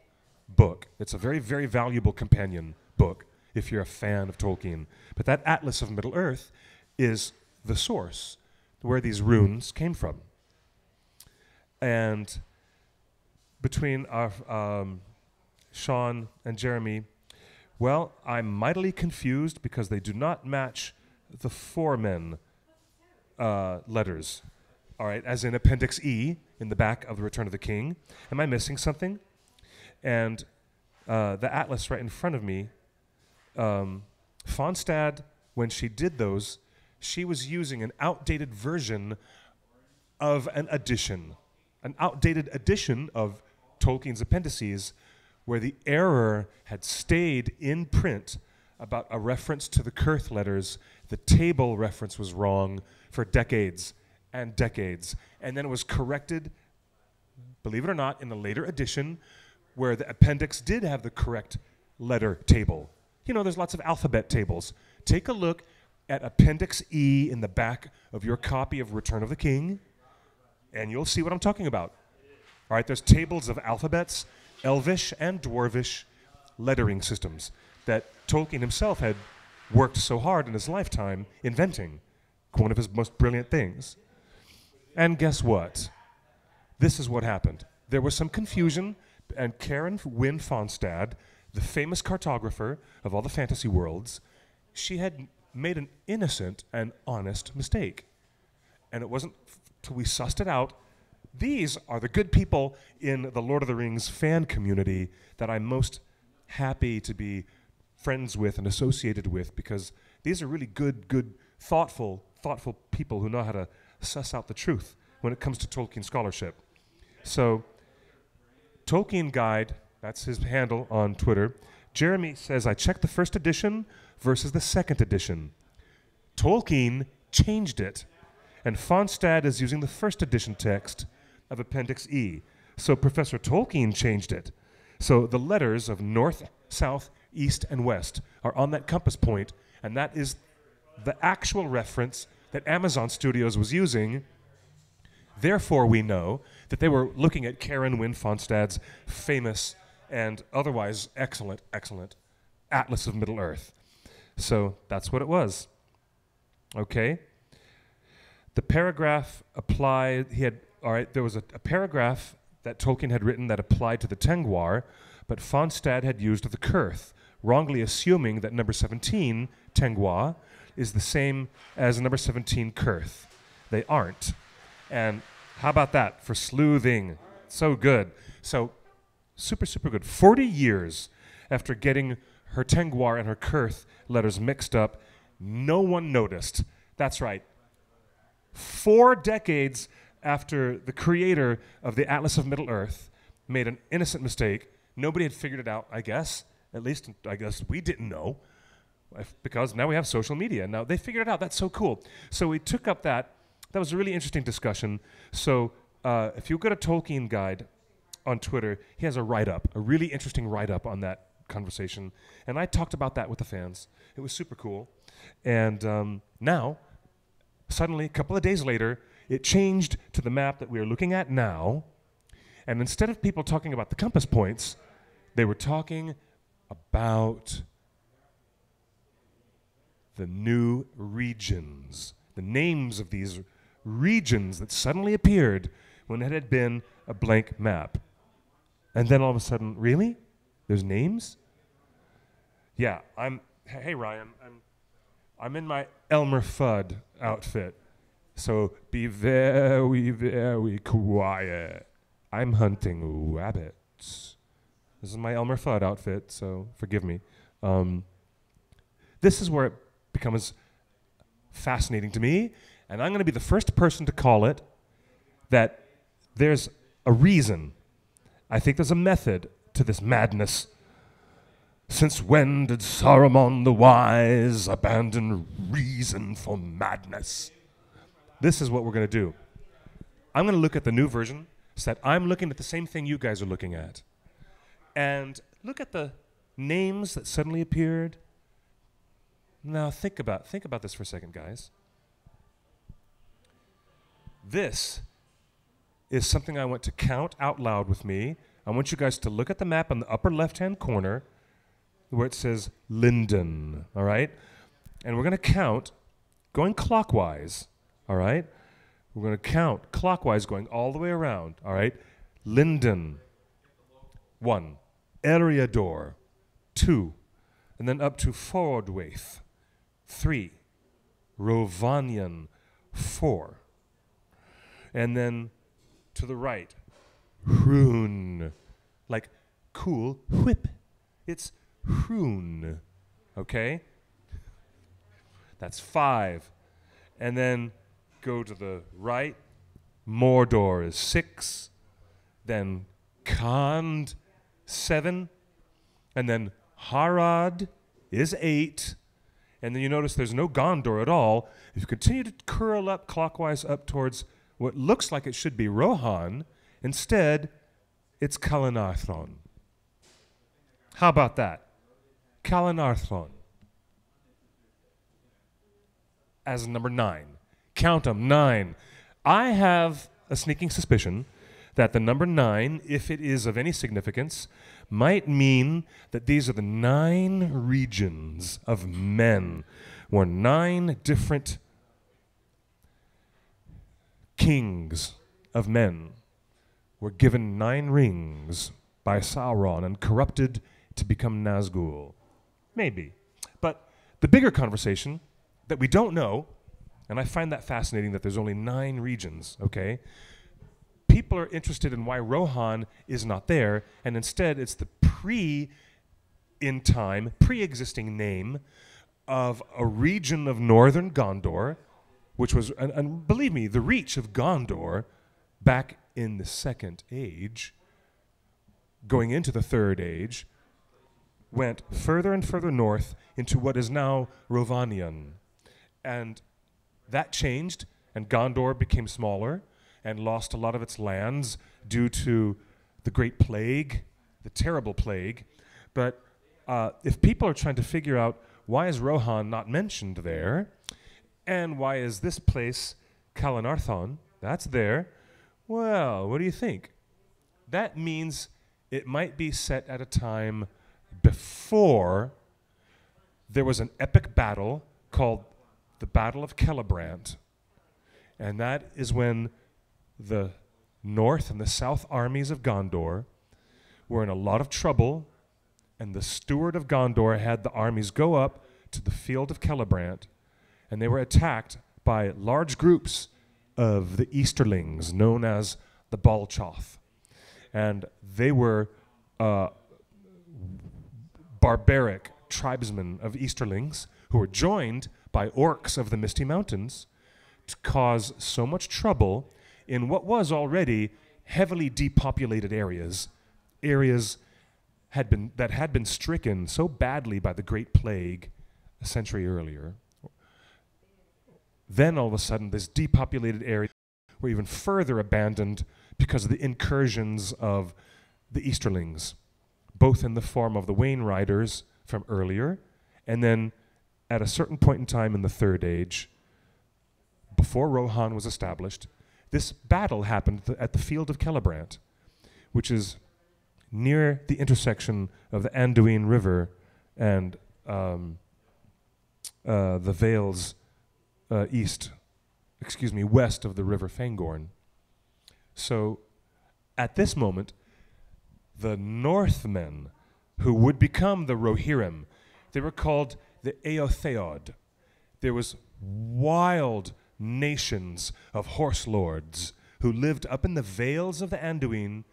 book. It's a very, very valuable companion book if you're a fan of Tolkien. But that Atlas of Middle-earth is the source where these runes came from. And between our, Sean and Jeremy, well, I'm mightily confused because they do not match the foremen letters. All right, as in Appendix E in the back of The Return of the King. Am I missing something? And the atlas right in front of me, Fonstad, when she did those, she was using an outdated version of an edition of Tolkien's appendices, where the error had stayed in print about a reference to the Kurth letters. The table reference was wrong for decades and decades. And then it was corrected, believe it or not, in a later edition where the appendix did have the correct letter table. You know, there's lots of alphabet tables. Take a look at Appendix E in the back of your copy of Return of the King, and you'll see what I'm talking about. All right, there's tables of alphabets, Elvish and Dwarvish lettering systems that Tolkien himself had worked so hard in his lifetime inventing, one of his most brilliant things. And guess what? This is what happened. There was some confusion, and Karen Wynne Fonstad, the famous cartographer of all the fantasy worlds, she had made an innocent and honest mistake. And it wasn't till we sussed it out. These are the good people in the Lord of the Rings fan community that I'm most happy to be friends with and associated with, because these are really good, thoughtful people who know how to suss out the truth when it comes to Tolkien scholarship. So Tolkien Guide, that's his handle on Twitter. Jeremy says, I checked the first edition versus the second edition. Tolkien changed it, and Fonstad is using the first edition text of Appendix E. So Professor Tolkien changed it. So the letters of north, south, east, and west are on that compass point, and that is the actual reference that Amazon Studios was using. Therefore, we know that they were looking at Karen Wynne Fonstad's famous and otherwise excellent Atlas of Middle-earth. So that's what it was. Okay? The paragraph applied, there was a paragraph that Tolkien had written that applied to the Tengwar, but Fonstad had used the Kurth, wrongly assuming that number 17, Tengwa, is the same as number 17, Kurth. They aren't. And how about that for sleuthing? So good. So super, super good. 40 years after getting her Tengwar and her Kurth letters mixed up, no one noticed. That's right. 4 decades after the creator of the Atlas of Middle-earth made an innocent mistake, nobody had figured it out, I guess. At least, I guess we didn't know, because now we have social media. Now, they figured it out. That's so cool. So we took up that. That was a really interesting discussion. So if you go to Tolkien Guide on Twitter, he has a write-up, a really interesting write-up on that conversation. And I talked about that with the fans. It was super cool. And now, suddenly, a couple of days later, it changed to the map that we are looking at now. And instead of people talking about the compass points, they were talking about the new regions, the names of these regions that suddenly appeared when it had been a blank map. And then all of a sudden, really? There's names? Yeah, hey Ryan, I'm in my Elmer Fudd outfit. So be very, very quiet. I'm hunting rabbits. This is my Elmer Fudd outfit, so forgive me. This is where it becomes fascinating to me, and I'm going to be the first person to call it that there's a reason. I think there's a method to this madness. Since when did Saruman the Wise abandon reason for madness? This is what we're going to do. I'm going to look at the new version so that I'm looking at the same thing you guys are looking at. And look at the names that suddenly appeared. Now think about this for a second, guys. This is something I want to count out loud with me. I want you guys to look at the map in the upper left-hand corner where it says Linden, all right? And we're going to count going clockwise, all right? We're going to count clockwise going all the way around, all right? Linden, 1. Eriador, 2. And then up to Fordwaith, 3. Rovanian, 4. And then to the right, Hrun, like cool whip. It's Hrun, okay? That's 5. And then go to the right, Mordor is 6. Then Khand, 7. And then Harad is 8. And then you notice there's no Gondor at all. If you continue to curl up clockwise up towards what looks like it should be Rohan, instead, it's Kalanarthron. How about that? Kalanarthron. As number 9. Count them, 9. I have a sneaking suspicion that the number 9, if it is of any significance, might mean that these are the 9 regions of men, where 9 different kings of men were given 9 rings by Sauron and corrupted to become Nazgul. Maybe. But the bigger conversation that we don't know, and I find that fascinating that there's only 9 regions, okay? People are interested in why Rohan is not there, and instead it's the pre-existing name of a region of northern Gondor, which was, and believe me, the reach of Gondor back in the Second Age going into the Third Age, went further and further north into what is now Rovanion. And that changed, and Gondor became smaller and lost a lot of its lands due to the Great Plague, the terrible plague. But if people are trying to figure out why is Rohan not mentioned there, and why is this place, Calanarthon, that's there, well, what do you think? That means it might be set at a time before there was an epic battle called the Battle of Celebrant. And that is when the north and the south armies of Gondor were in a lot of trouble, and the steward of Gondor had the armies go up to the field of Celebrant, and they were attacked by large groups of the Easterlings, known as the Balchoth. And they were barbaric tribesmen of Easterlings who were joined by orcs of the Misty Mountains to cause so much trouble in what was already heavily depopulated areas that had been stricken so badly by the Great Plague a century earlier. Then all of a sudden, this depopulated area were even further abandoned because of the incursions of the Easterlings, both in the form of the Wain Riders from earlier, and then at a certain point in time in the Third Age, before Rohan was established, this battle happened at the field of Celebrant, which is near the intersection of the Anduin River and the Vales west of the river Fangorn. So at this moment, the Northmen, who would become the Rohirrim, they were called the Eotheod. There was wild nations of horse lords who lived up in the vales of the Anduin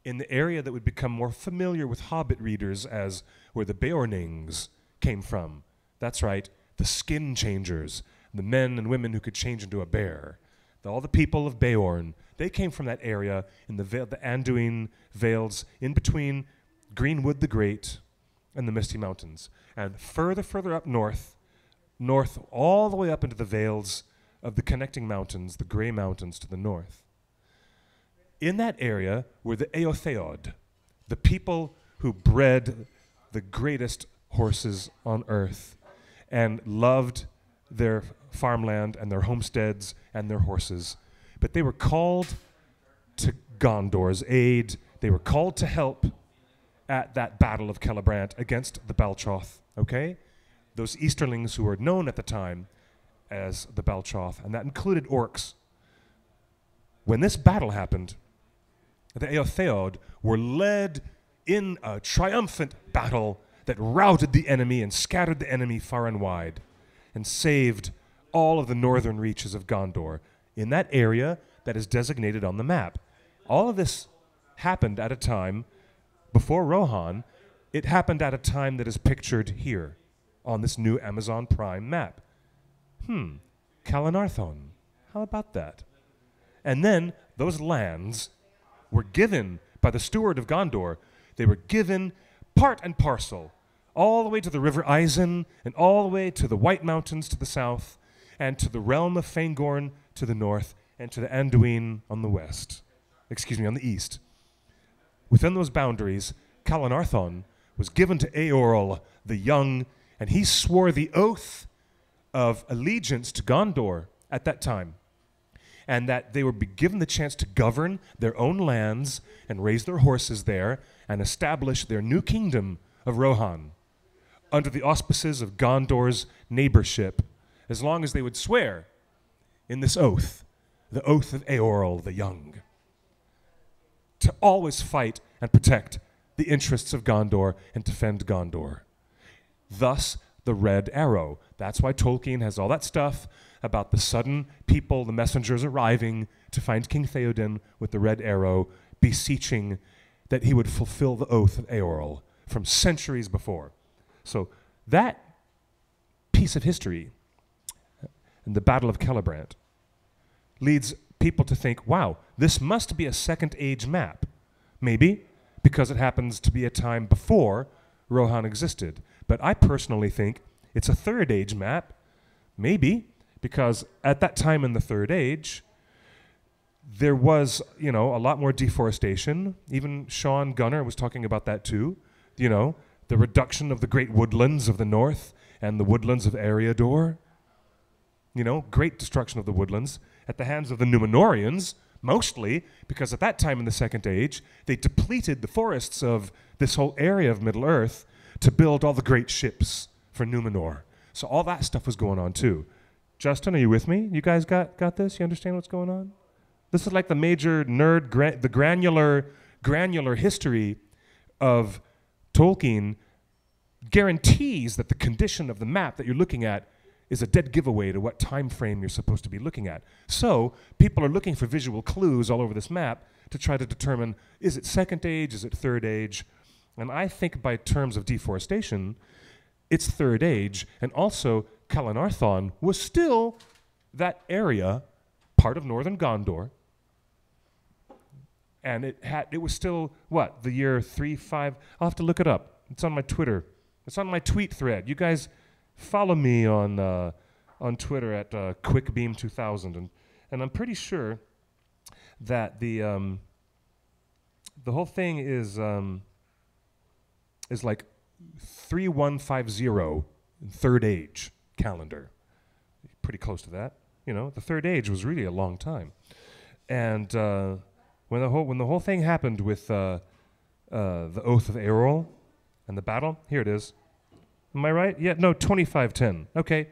in the area that would become more familiar with Hobbit readers as where the Beornings came from. That's right, the skin changers, the men and women who could change into a bear. All the people of Beorn, they came from that area in the Anduin Vales in between Greenwood the Great and the Misty Mountains. And further up north all the way up into the vales of the connecting mountains, the Grey Mountains to the north. In that area were the Eotheod, the people who bred the greatest horses on earth and loved their farmland and their homesteads and their horses. But they were called to Gondor's aid. They were called to help at that battle of Celebrant against the Balchoth, okay? Those Easterlings who were known at the time as the Balchoth, and that included orcs. When this battle happened, the Eotheod were led in a triumphant battle that routed the enemy and scattered the enemy far and wide and saved all of the northern reaches of Gondor in that area that is designated on the map. All of this happened at a time before Rohan. It happened at a time that is pictured here on this new Amazon Prime map. Calanarthon. How about that? And then those lands were given by the steward of Gondor. They were given part and parcel, all the way to the river Isen, and all the way to the White Mountains to the south, and to the realm of Fangorn to the north, and to the Anduin on the west. On the east. Within those boundaries, Calanarthon was given to Eorl the Young, and he swore the oath of allegiance to Gondor at that time, and that they would be given the chance to govern their own lands and raise their horses there and establish their new kingdom of Rohan under the auspices of Gondor's neighborship, as long as they would swear in this oath, the oath of Eorl the Young, to always fight and protect the interests of Gondor and defend Gondor. Thus, the red arrow. That's why Tolkien has all that stuff about the sudden people, the messengers arriving to find King Theoden with the red arrow, beseeching that he would fulfill the oath of Eorl from centuries before. So that piece of history and the Battle of Celebrant leads people to think, wow, this must be a Second Age map. Maybe, because it happens to be a time before Rohan existed. But I personally think it's a Third Age map, maybe, because at that time in the Third Age, there was, a lot more deforestation. Even Sean Gunner was talking about that too. The reduction of the great woodlands of the north and the woodlands of Eriador. Great destruction of the woodlands at the hands of the Númenóreans, mostly because at that time in the Second Age, they depleted the forests of this whole area of Middle-earth to build all the great ships for Númenor. So all that stuff was going on too. Justin, are you with me? You guys got this? You understand what's going on? This is like the major nerd, the granular history of Tolkien guarantees that the condition of the map that you're looking at is a dead giveaway to what time frame you're supposed to be looking at. So people are looking for visual clues all over this map to try to determine, is it Second Age, is it Third Age? And I think by terms of deforestation, it's Third Age, and also Calanarthon was still that area, part of northern Gondor, and it was still, the year 3-5? I'll have to look it up. It's on my Twitter. It's on my tweet thread. You guys follow me on Twitter at QuickBeam2000, and I'm pretty sure that the whole thing is like 3150 Third Age calendar. Pretty close to that. The Third Age was really a long time, and when the whole thing happened with the Oath of Eorl and the battle, here it is. Am I right? Yeah, no, 2510. Okay.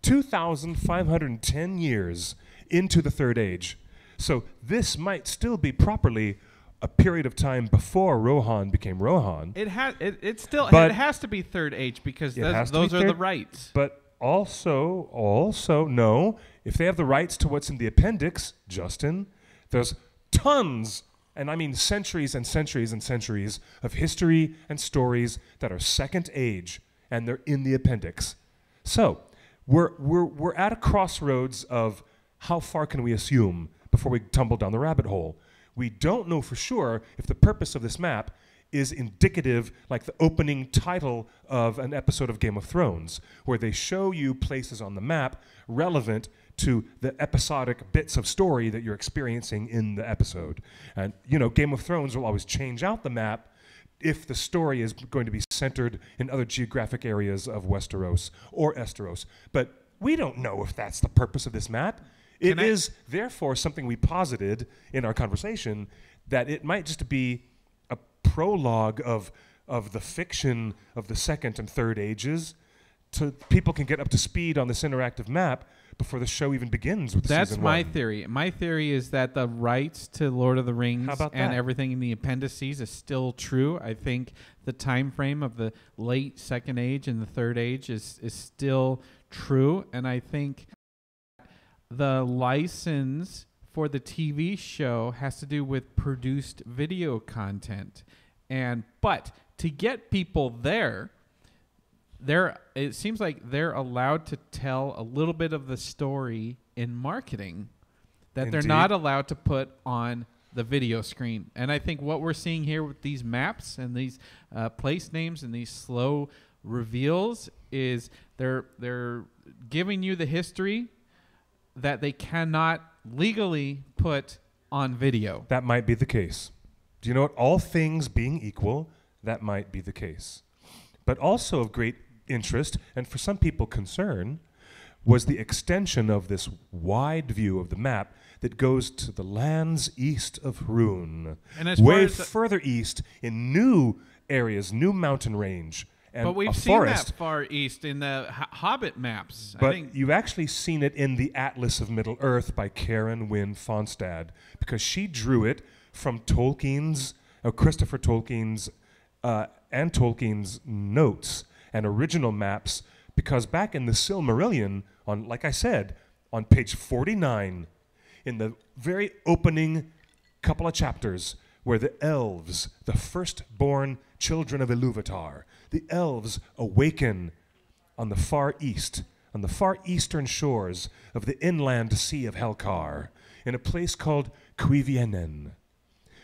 2,510 years into the Third Age. So this might still be properly a period of time before Rohan became Rohan. It has to be Third Age because those are the rights. But also, no. If they have the rights to what's in the appendix, Justin, there's tons, and I mean centuries and centuries and centuries of history and stories that are Second Age, and they're in the appendix. So we're at a crossroads of how far can we assume before we tumble down the rabbit hole. We don't know for sure if the purpose of this map is indicative, like the opening title of an episode of Game of Thrones, where they show you places on the map relevant to the episodic bits of story that you're experiencing in the episode. And, Game of Thrones will always change out the map if the story is going to be centered in other geographic areas of Westeros or Esteros. But we don't know if that's the purpose of this map. It is, therefore, something we posited in our conversation, that it might just be a prologue of the fiction of the Second and Third Ages, so people can get up to speed on this interactive map before the show even begins with That's season my one. theory. My theory is that the rights to Lord of the Rings How about and that? everything in the appendices is still true. I think the time frame of the late Second Age and the Third Age is still true, and I think the license for the TV show has to do with produced video content. But to get people there, it seems like they're allowed to tell a little bit of the story in marketing that Indeed. they're not allowed to put on the video screen. And I think what we're seeing here with these maps and these place names and these slow reveals is they're giving you the history that they cannot legally put on video. That might be the case. Do you know what? All things being equal, that might be the case. But also of great interest, and for some people concern, was the extension of this wide view of the map that goes to the lands east of Hrun, And as way far as further east in new areas, new mountain range, and but we've a seen forest. that far east in the Hobbit maps. I But think you've actually seen it in the Atlas of Middle-earth by Karen Wynne Fonstad, because she drew it from Christopher Tolkien's and Tolkien's notes and original maps, because back in the Silmarillion, like I said, on page 49, in the very opening couple of chapters, where the elves, the firstborn children of Ilúvatar, the elves awaken on the far east, on the far eastern shores of the inland sea of Helkar, in a place called Cuivienen.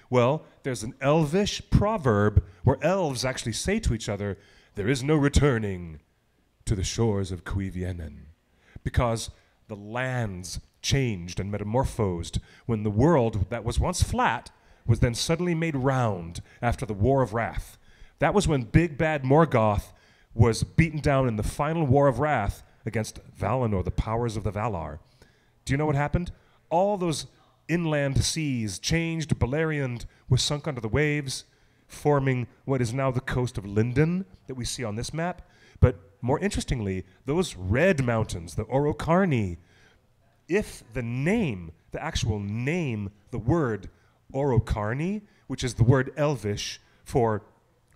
Well, there's an elvish proverb where elves actually say to each other, there is no returning to the shores of Cuivienen, because the lands changed and metamorphosed when the world that was once flat was then suddenly made round after the War of Wrath. That was when Big Bad Morgoth was beaten down in the final War of Wrath against Valinor, the powers of the Valar. Do you know what happened? All those inland seas changed, Beleriand was sunk under the waves, forming what is now the coast of Lindon that we see on this map. But more interestingly, those red mountains, the Orocarni, if the name, the actual name, the word Orocarni, which is the word Elvish for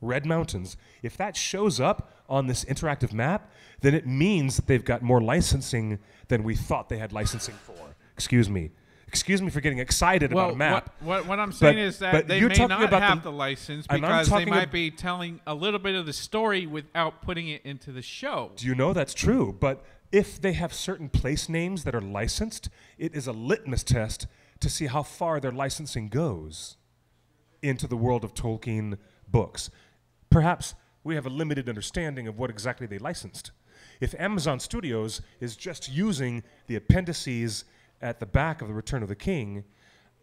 red mountains, if that shows up on this interactive map, then it means that they've got more licensing than we thought they had licensing for. Excuse me for getting excited about a map. What I'm saying is that they may not have the license because they might be telling a little bit of the story without putting it into the show. Do you know that's true? But if they have certain place names that are licensed, it is a litmus test to see how far their licensing goes into the world of Tolkien books. Perhaps we have a limited understanding of what exactly they licensed. If Amazon Studios is just using the appendices at the back of The Return of the King,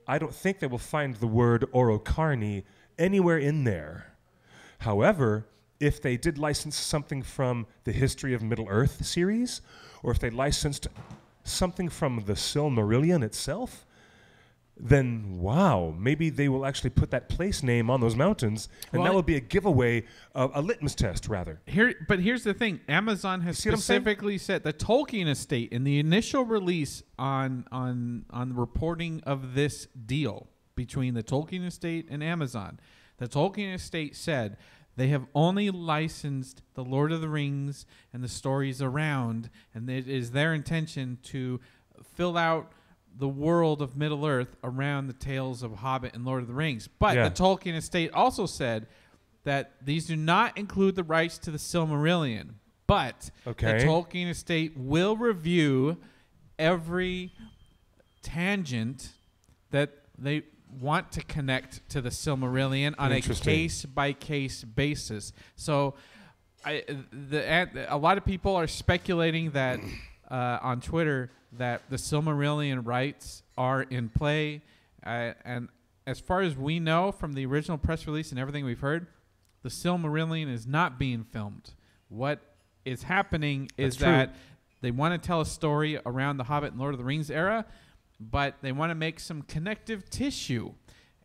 I don't think they will find the word Orocarni anywhere in there. However, if they did license something from the History of Middle-earth series, or if they licensed something from the Silmarillion itself, then wow, maybe they will actually put that place name on those mountains, and that will be a giveaway, a litmus test, rather. But here's the thing. Amazon has specifically said the Tolkien estate in the initial release on the reporting of this deal between the Tolkien estate and Amazon, the Tolkien estate said they have only licensed the Lord of the Rings and the stories around, and it is their intention to fill out the world of Middle-earth around the tales of Hobbit and Lord of the Rings. But the Tolkien estate also said that these do not include the rights to the Silmarillion. But the Tolkien estate will review every tangent that they want to connect to the Silmarillion on a case-by-case basis. So a lot of people are speculating that on Twitter that the Silmarillion rights are in play. And as far as we know from the original press release and everything we've heard, the Silmarillion is not being filmed. What is happening is that they want to tell a story around the Hobbit and Lord of the Rings era, but they want to make some connective tissue.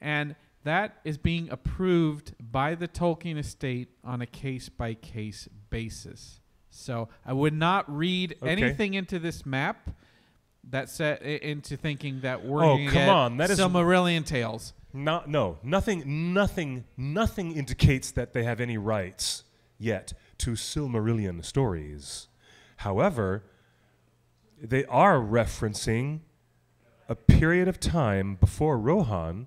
And that is being approved by the Tolkien estate on a case-by-case basis. So I would not read anything into this map that set into thinking that we're going to get Silmarillion tales. Nothing indicates that they have any rights yet to Silmarillion stories. However, they are referencing a period of time before Rohan.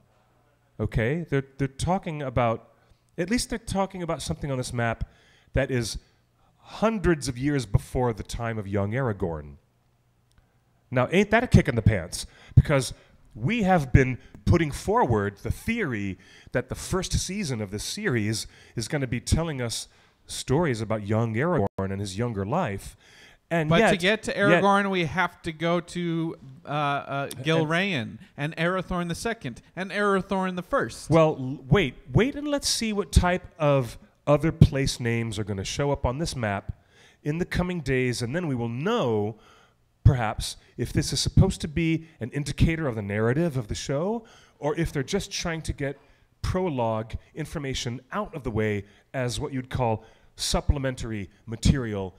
Okay, they're talking about, at least they're talking about something on this map that is hundreds of years before the time of young Aragorn. Now, ain't that a kick in the pants? Because we have been putting forward the theory that the first season of this series is going to be telling us stories about young Aragorn and his younger life. But to get to Aragorn, we have to go to Gilraen and Arathorn II and Arathorn I. Well, wait and let's see what type of other place names are going to show up on this map in the coming days, and then we will know perhaps if this is supposed to be an indicator of the narrative of the show, or if they're just trying to get prologue information out of the way as what you'd call supplementary material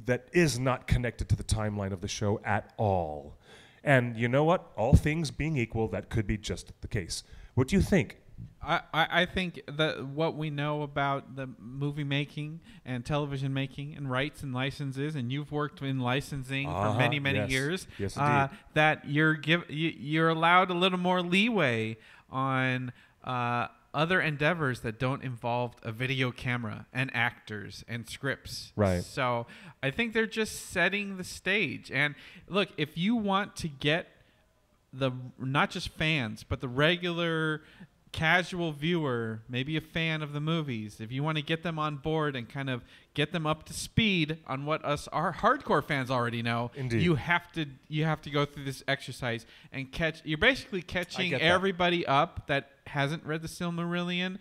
that is not connected to the timeline of the show at all. And you know what? All things being equal, that could be just the case. What do you think? I think that what we know about the movie making and television making and rights and licenses, and you've worked in licensing for many years, that you're allowed a little more leeway on other endeavors that don't involve a video camera and actors and scripts. Right. So I think they're just setting the stage. And look, if you want to get the not just fans but the regular casual viewer, maybe a fan of the movies, if you want to get them on board and kind of get them up to speed on what our hardcore fans already know, Indeed. you have to go through this exercise and you're basically catching get that. everybody up that hasn't read the Silmarillion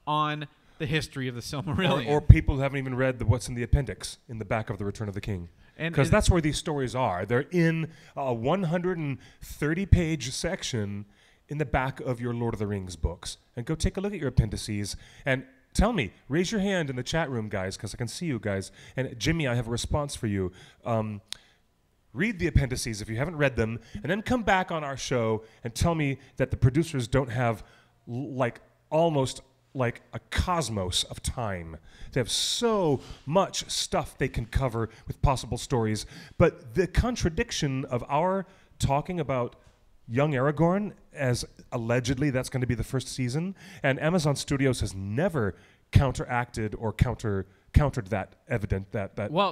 on the history of the Silmarillion. Or people who haven't even read what's in the appendix in the back of The Return of the King. Because that's where these stories are. They're in a 130-page section in the back of your Lord of the Rings books. And go take a look at your appendices and tell me. Raise your hand in the chat room, guys, because I can see you guys. And Jimmy, I have a response for you. Read the appendices if you haven't read them, and then come back on our show and tell me that the producers don't have almost like a cosmos of time. They have so much stuff they can cover with possible stories. But the contradiction of our talking about young Aragorn as allegedly that's going to be the first season, and Amazon Studios has never counteracted or countered that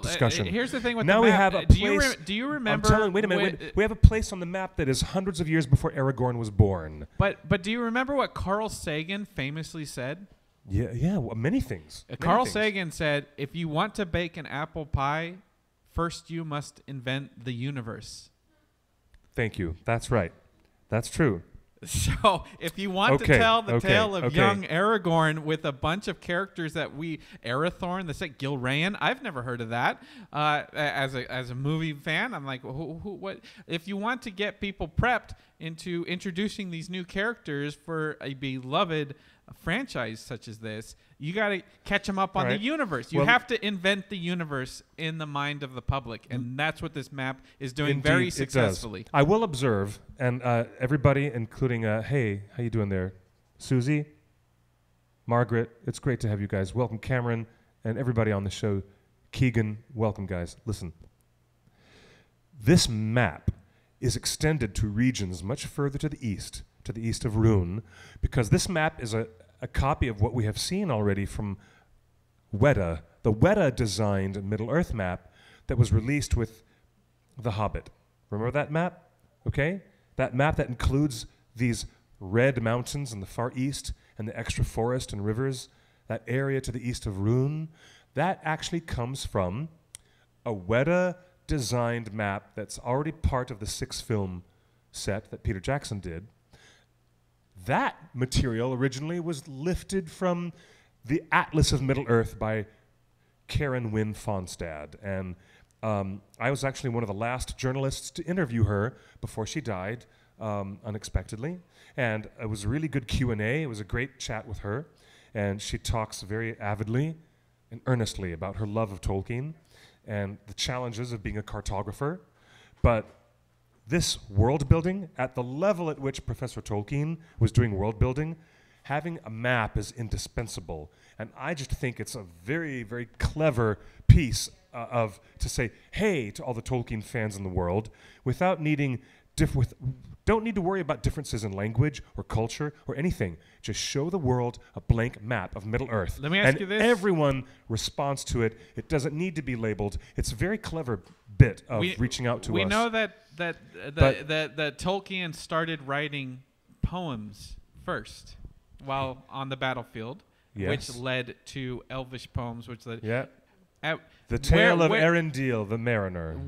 discussion. Here's the thing with now the map. we have a place. Do you remember? I'm telling, wait a minute. We have a place on the map that is hundreds of years before Aragorn was born. But do you remember what Carl Sagan famously said? Yeah, well, many things. Carl Sagan said, "If you want to bake an apple pie, first you must invent the universe." Thank you. That's right. That's true. So if you want to tell the tale of young Aragorn with a bunch of characters that Arathorn, the Gilraen, I've never heard of that. As a movie fan, I'm like, what? If you want to get people prepped into introducing these new characters for a beloved franchise such as this, you got to catch them up on the universe. You have to invent the universe in the mind of the public, and that's what this map is doing. Indeed, very successfully. I will observe, and everybody, including, hey, how you doing there? Susie, Margaret, it's great to have you guys. Welcome, Cameron, and everybody on the show. Keegan, welcome, guys. Listen, this map is extended to regions much further to the east of Rhûn, because this map is a copy of what we have seen already from Weta, the Weta-designed Middle-earth map that was released with The Hobbit. Remember that map? Okay? That map that includes these red mountains in the far east and the extra forest and rivers, that area to the east of Rhûn, that actually comes from a Weta-designed map that's already part of the 6-film set that Peter Jackson did. That material originally was lifted from the Atlas of Middle-earth by Karen Wynne Fonstad. And I was actually one of the last journalists to interview her before she died unexpectedly. And it was a really good Q&A. It was a great chat with her. And she talks very avidly and earnestly about her love of Tolkien and the challenges of being a cartographer. But this world building, at the level at which Professor Tolkien was doing world building, having a map is indispensable. And I just think it's a very, very clever piece to say, hey, to all the Tolkien fans in the world, without needing don't need to worry about differences in language or culture or anything. Just show the world a blank map of Middle-earth. Let me ask you this. Everyone responds to it. It doesn't need to be labeled. It's a very clever bit of reaching out to us. We know that Tolkien started writing poems first while on the battlefield, which led to Elvish poems, which led... Yeah. The Tale of Arendelle, the Mariner.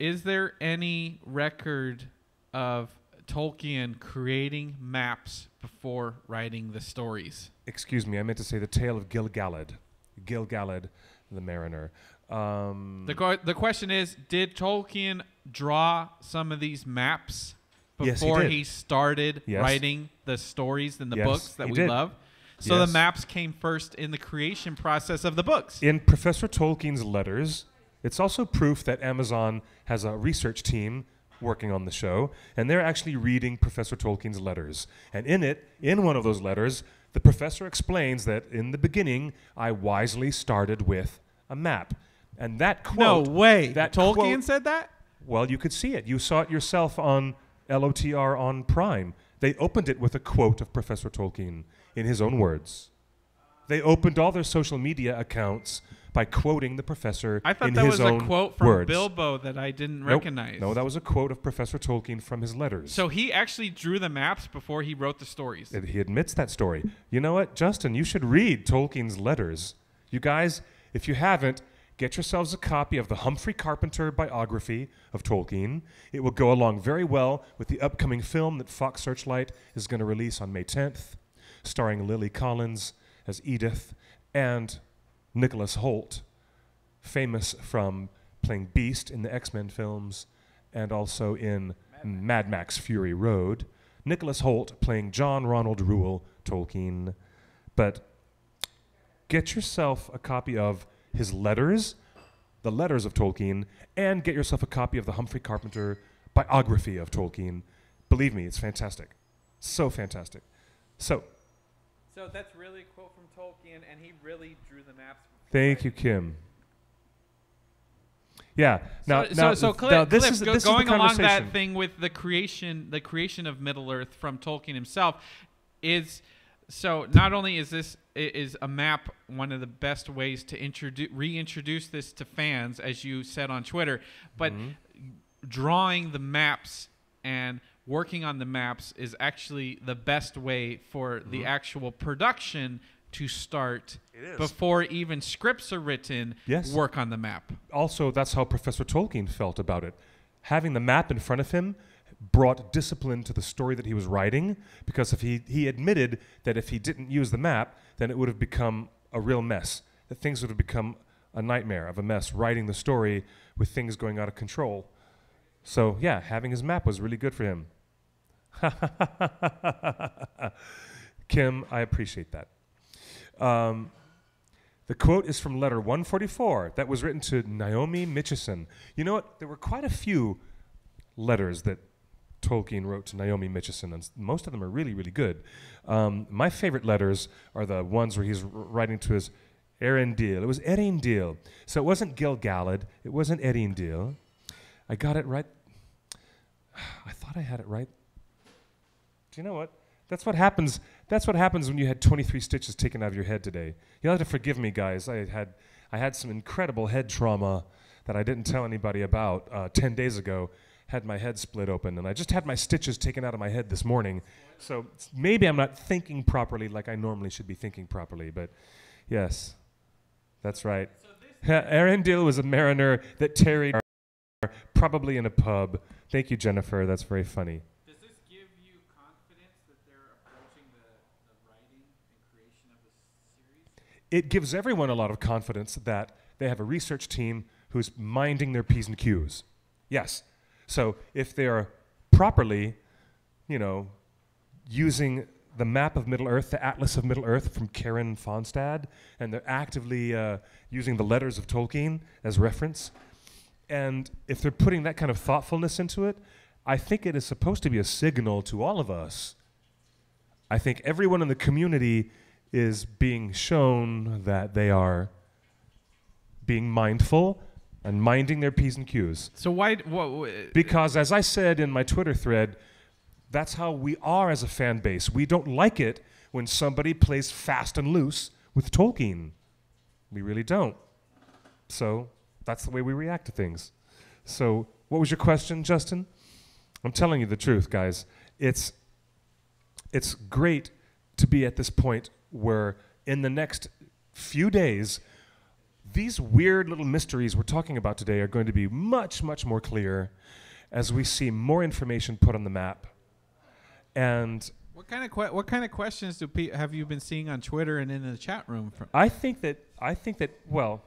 Is there any record of Tolkien creating maps before writing the stories? Excuse me, I meant to say the Tale of Gil-galad. Gil-galad, the Mariner. The question is, did Tolkien draw some of these maps before he started writing the stories and the books that we love? So the maps came first in the creation process of the books. In Professor Tolkien's letters, it's also proof that Amazon has a research team working on the show, and they're actually reading Professor Tolkien's letters. And in one of those letters, the professor explains that in the beginning, I wisely started with a map. And that quote... No way. That Tolkien said that? Well, you could see it. You saw it yourself on LOTR on Prime. They opened it with a quote of Professor Tolkien in his own words. They opened all their social media accounts by quoting the professor I thought in that his was own a quote from words. Bilbo that I didn't Nope. recognize. No, that was a quote of Professor Tolkien from his letters. So he actually drew the maps before he wrote the stories. He admits that story. You know what, Justin? You should read Tolkien's letters. You guys, if you haven't, get yourselves a copy of the Humphrey Carpenter biography of Tolkien. It will go along very well with the upcoming film that Fox Searchlight is going to release on May 10th, starring Lily Collins as Edith and Nicholas Hoult, famous from playing Beast in the X-Men films and also in Mad Max Fury Road. Nicholas Hoult playing John Ronald Reuel Tolkien. But get yourself a copy of his letters, the letters of Tolkien, and get yourself a copy of the Humphrey Carpenter biography of Tolkien. Believe me, it's fantastic. So fantastic. So that's really a quote from Tolkien, and he really drew the maps. Thank you, Kim. Yeah. Going along that thing with the creation of Middle Earth from Tolkien himself is so. Not only is this is a map one of the best ways to reintroduce this to fans, as you said on Twitter, but drawing the maps and working on the maps is actually the best way for the actual production to start before even scripts are written. Yes. Work on the map. Also, that's how Professor Tolkien felt about it. Having the map in front of him brought discipline to the story that he was writing, because if he admitted that if he didn't use the map, then it would have become a real mess. That things would have become a nightmare of a mess, writing the story with things going out of control. So, yeah, having his map was really good for him. Kim, I appreciate that. The quote is from letter 144 that was written to Naomi Mitchison. You know what? There were quite a few letters that Tolkien wrote to Naomi Mitchison, and most of them are really, really good. My favorite letters are the ones where he's writing to his Erindil. It was Erindil. So it wasn't Gil-galad. It wasn't Erindil. I got it right. I thought I had it right. Do you know what? That's what happens. That's what happens when you had 23 stitches taken out of your head today. You'll have to forgive me, guys. I had some incredible head trauma that I didn't tell anybody about 10 days ago. Had my head split open, and I just had my stitches taken out of my head this morning. So maybe I'm not thinking properly like I normally should be thinking properly, but yes, that's right. Arendelle was a mariner that tarried probably in a pub. Thank you, Jennifer. That's very funny. Does this give you confidence that they're approaching the writing and creation of the series? It gives everyone a lot of confidence that they have a research team who's minding their P's and Q's. Yes. So if they are properly, using the map of Middle-earth, the Atlas of Middle-earth from Karen Fonstad, and they're actively using the letters of Tolkien as reference, and if they're putting that kind of thoughtfulness into it, I think it is supposed to be a signal to all of us. I think everyone in the community is being shown that they are being mindful and minding their P's and Q's. So why? Because as I said in my Twitter thread, that's how we are as a fan base. We don't like it when somebody plays fast and loose with Tolkien. We really don't. So that's the way we react to things. So what was your question, Justin? I'm telling you the truth, guys. It's great to be at this point where in the next few days, these weird little mysteries we're talking about today are going to be much, much more clear as we see more information put on the map. And what kind of questions have you been seeing on Twitter and in the chat room? I think that well,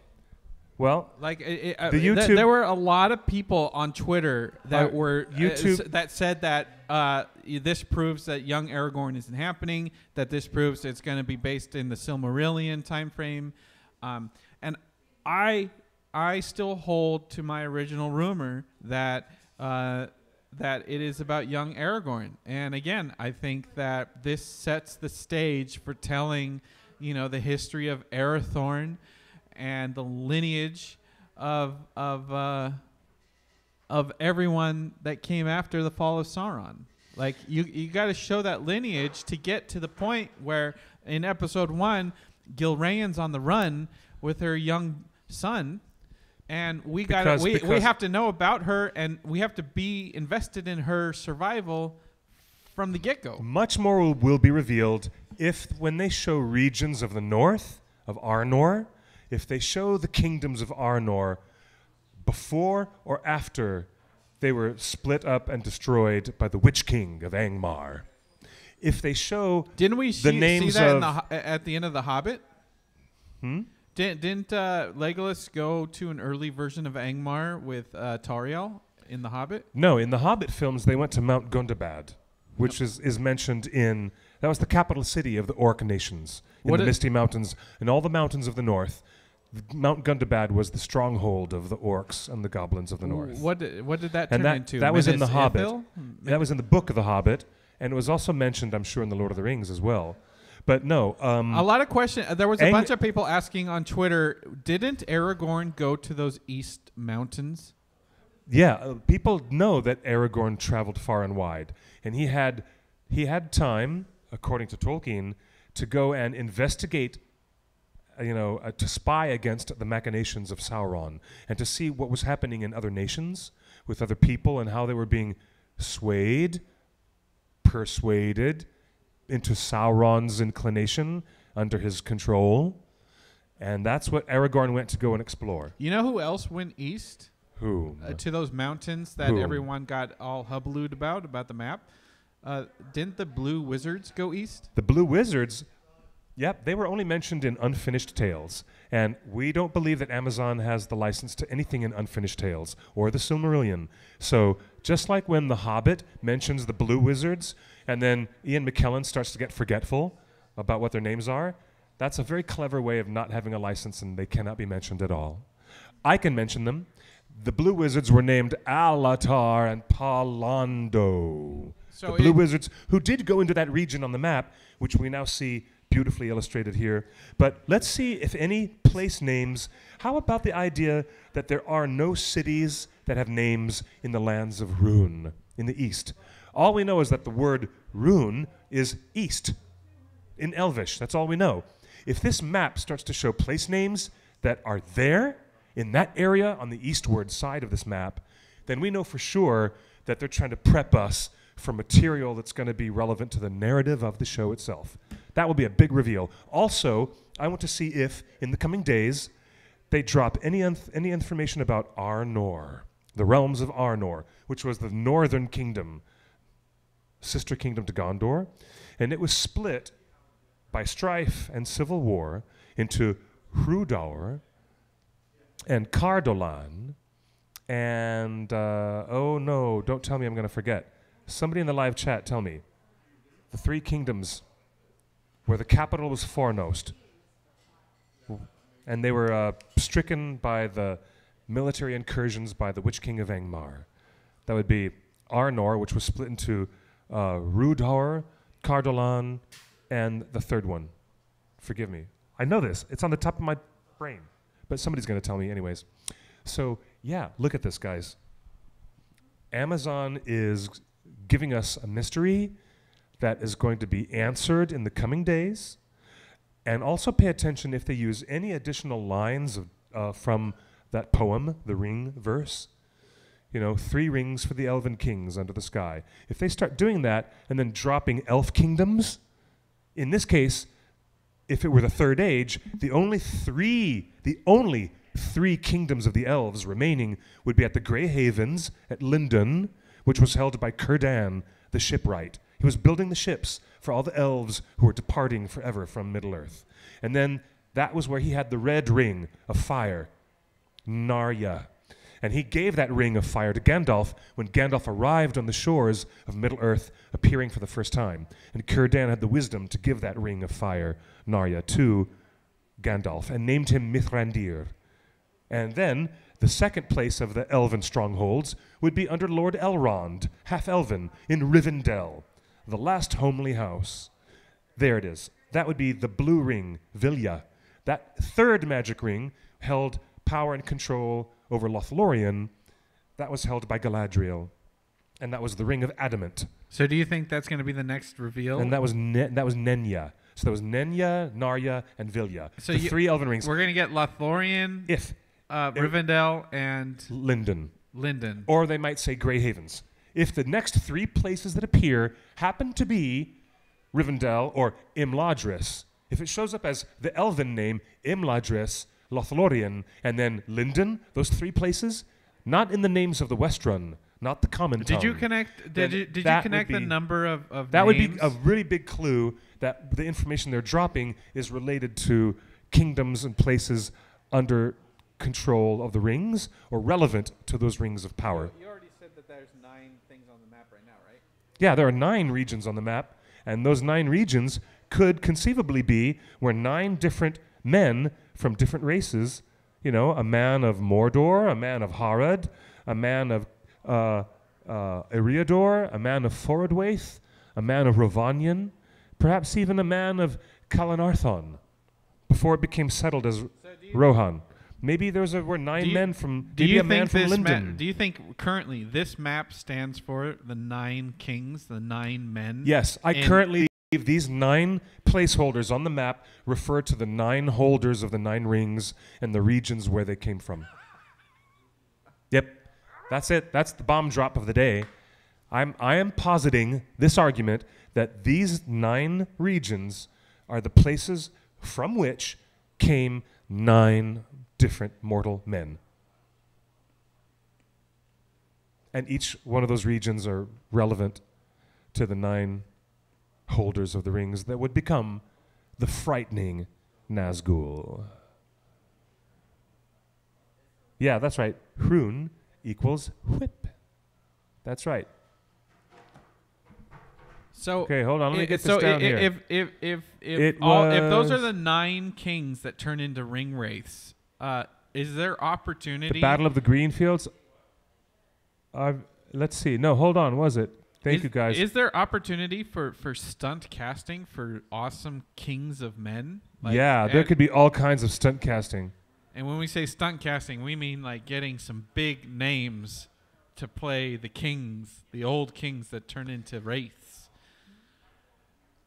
like the YouTube. There were a lot of people on Twitter that were YouTube that said that this proves that young Aragorn isn't happening. That this proves it's going to be based in the Silmarillion time frame, and I still hold to my original rumor that that it is about young Aragorn. And again, I think that this sets the stage for telling, the history of Arathorn and the lineage of everyone that came after the fall of Sauron. Like you got to show that lineage to get to the point where in episode 1, Gilrayan's on the run with her young son, and we Because- we because- have to know about her, and we have to be invested in her survival from the get-go. Much more will be revealed when they show regions of the north, of Arnor, if they show the kingdoms of Arnor before or after they were split up and destroyed by the Witch King of Angmar. If they show Didn't we the see names that of at the end of The Hobbit? Didn't Legolas go to an early version of Angmar with Tauriel in The Hobbit? No, in the Hobbit films, they went to Mount Gundabad, which is mentioned in... That was the capital city of the Orc nations in the Misty Mountains. And all the mountains of the north, Mount Gundabad was the stronghold of the Orcs and the Goblins of the north. What did that And turn into? that was in The Minas Hobbit. Ithil? That was in the book of The Hobbit, and it was also mentioned, I'm sure, in The Lord of the Rings as well. But no... a lot of questions. There was a Ang- bunch of people asking on Twitter, didn't Aragorn go to those east mountains? Yeah, people know that Aragorn traveled far and wide, and he had time, according to Tolkien, to go and investigate, to spy against the machinations of Sauron, and to see what was happening in other nations with other people and how they were being persuaded into Sauron's inclination under his control, and that's what Aragorn went to go and explore. You know who else went east? Who? To those mountains that Who? everyone got all hubbub about the map. Didn't the Blue Wizards go east? The Blue Wizards, yep, they were only mentioned in Unfinished Tales. And we don't believe that Amazon has the license to anything in Unfinished Tales or the Silmarillion. So just like when The Hobbit mentions the Blue Wizards and then Ian McKellen starts to get forgetful about what their names are, that's a very clever way of not having a license and they cannot be mentioned at all. I can mention them. The Blue Wizards were named Alatar and Palando. So the Blue Wizards, who did go into that region on the map, which we now see beautifully illustrated here. But let's see if any place names, how about the idea that there are no cities that have names in the lands of Rune, in the east? All we know is that the word Rune is east, in Elvish. That's all we know. If this map starts to show place names that are there, in that area on the eastward side of this map, then we know for sure that they're trying to prep us for material that's going to be relevant to the narrative of the show itself. That will be a big reveal. Also, I want to see if, in the coming days, they drop any information about Arnor, the realms of Arnor, which was the northern kingdom, sister kingdom to Gondor, and it was split by strife and civil war into Hrudor and Cardolan, and, oh no, don't tell me I'm going to forget. Somebody in the live chat, tell me. The three kingdoms where the capital was Fornost, and they were stricken by the military incursions by the Witch King of Angmar. That would be Arnor, which was split into Rudhor, Cardolan, and the third one. Forgive me. I know this. It's on the top of my brain. But somebody's going to tell me anyways. So, yeah, look at this, guys. Amazon is giving us a mystery that is going to be answered in the coming days. And also pay attention if they use any additional lines from that poem, the Ring verse. 3 rings for the elven kings under the sky. If they start doing that and then dropping elf kingdoms, in this case, if it were the Third Age, the only three kingdoms of the elves remaining would be at the Grey Havens at Lindon, which was held by Círdan, the shipwright. He was building the ships for all the elves who were departing forever from Middle-earth. And then that was where he had the red ring of fire, Narya. And he gave that ring of fire to Gandalf when Gandalf arrived on the shores of Middle-earth, appearing for the first time. And Círdan had the wisdom to give that ring of fire, Narya, to Gandalf, and named him Mithrandir. And then the second place of the elven strongholds would be under Lord Elrond, half-elven, in Rivendell, the last homely house. There it is. That would be the blue ring, Vilya. That third magic ring held power and control over Lothlorien. That was held by Galadriel. And that was the Ring of Adamant. So do you think that's going to be the next reveal? And that was Nenya. So there was Nenya, Narya, and Vilya. So the 3 elven rings. We're going to get Lothlorien. If Rivendell and Linden. Linden. Or they might say Grey Havens. If the next three places that appear happen to be Rivendell or Imladris, if it shows up as the elven name Imladris, Lothlorien, and then Linden, those three places, not in the names of the Westrun, not the common Did tongue. you connect? Did you connect the number of that names? would be a really big clue that the information they're dropping is related to kingdoms and places under control of the rings or relevant to those rings of power. You already said that there's 9 things on the map right now, right? Yeah, there are 9 regions on the map, and those 9 regions could conceivably be where 9 different men from different races, you know, a man of Mordor, a man of Harad, a man of Eriador, a man of Forodwaith, a man of Rovanion, perhaps even a man of Kalanarthon, before it became settled as Rohan. Maybe were 9 men from, maybe a man from Linden. Do you think currently this map stands for the 9 kings, the 9 men? Yes, I currently believe these 9 placeholders on the map refer to the 9 holders of the 9 rings and the regions where they came from. Yep, that's it. That's the bomb drop of the day. I am positing this argument that these 9 regions are the places from which came 9 different mortal men. And each one of those regions are relevant to the 9 holders of the rings that would become the frightening Nazgul. Yeah, that's right. Hrun equals whip. That's right. So okay, hold on. Let me get this down here. If those are the 9 kings that turn into ring wraiths, is there opportunity? The Battle of the Greenfields. Let's see. No, hold on. Was it? Thank you, guys. Is there opportunity for stunt casting for awesome kings of men? Like, yeah, there could be all kinds of stunt casting. And when we say stunt casting, we mean like getting some big names to play the kings, the old kings that turn into wraiths.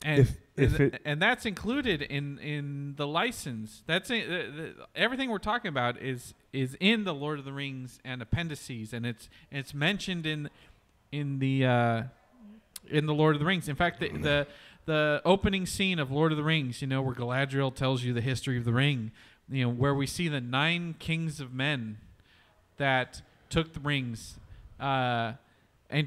And and that's included in the license. That's everything we're talking about is in the Lord of the Rings and appendices, and it's mentioned in the Lord of the Rings. In fact, the opening scene of Lord of the Rings, you know, where Galadriel tells you the history of the ring, you know, where we see the 9 kings of men that took the rings, and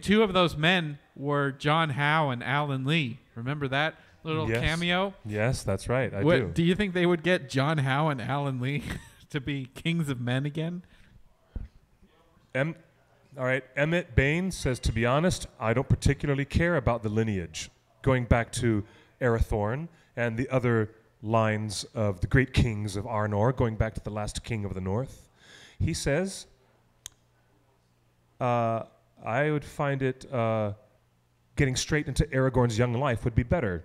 2 of those men were John Howe and Alan Lee. Remember that little cameo? Yes, that's right. I do. Do you think they would get John Howe and Alan Lee to be kings of men again? All right. Emmett Bain says, to be honest, I don't particularly care about the lineage, going back to Arathorn and the other lines of the great kings of Arnor, going back to the last king of the north. He says, I would find it getting straight into Aragorn's young life would be better.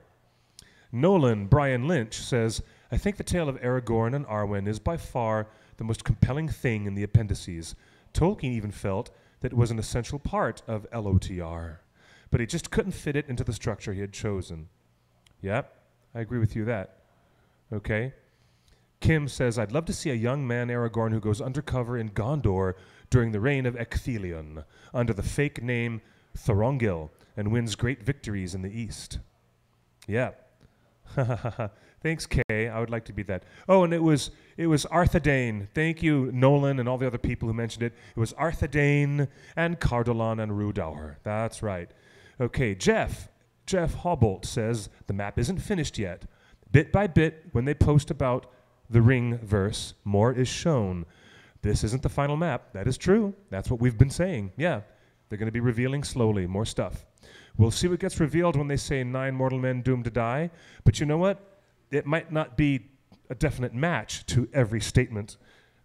Nolan Brian Lynch says, I think the tale of Aragorn and Arwen is by far the most compelling thing in the appendices. Tolkien even felt that it was an essential part of LOTR, but he just couldn't fit it into the structure he had chosen. Yep, I agree with you that. Okay. Kim says, I'd love to see a young man Aragorn who goes undercover in Gondor during the reign of Ecthelion under the fake name Thorongil and wins great victories in the east. Yeah. Thanks, Kay. I would like to be that. Oh, and it was Arthedain. Thank you, Nolan, and all the other people who mentioned it. It was Arthedain and Cardolan and Rhudaur. That's right. Okay, Jeff Hobbolt says the map isn't finished yet. Bit by bit, when they post about the ring verse, more is shown. This isn't the final map. That is true. That's what we've been saying. Yeah, they're going to be revealing slowly more stuff. We'll see what gets revealed when they say 9 mortal men doomed to die. But you know what? It might not be a definite match to every statement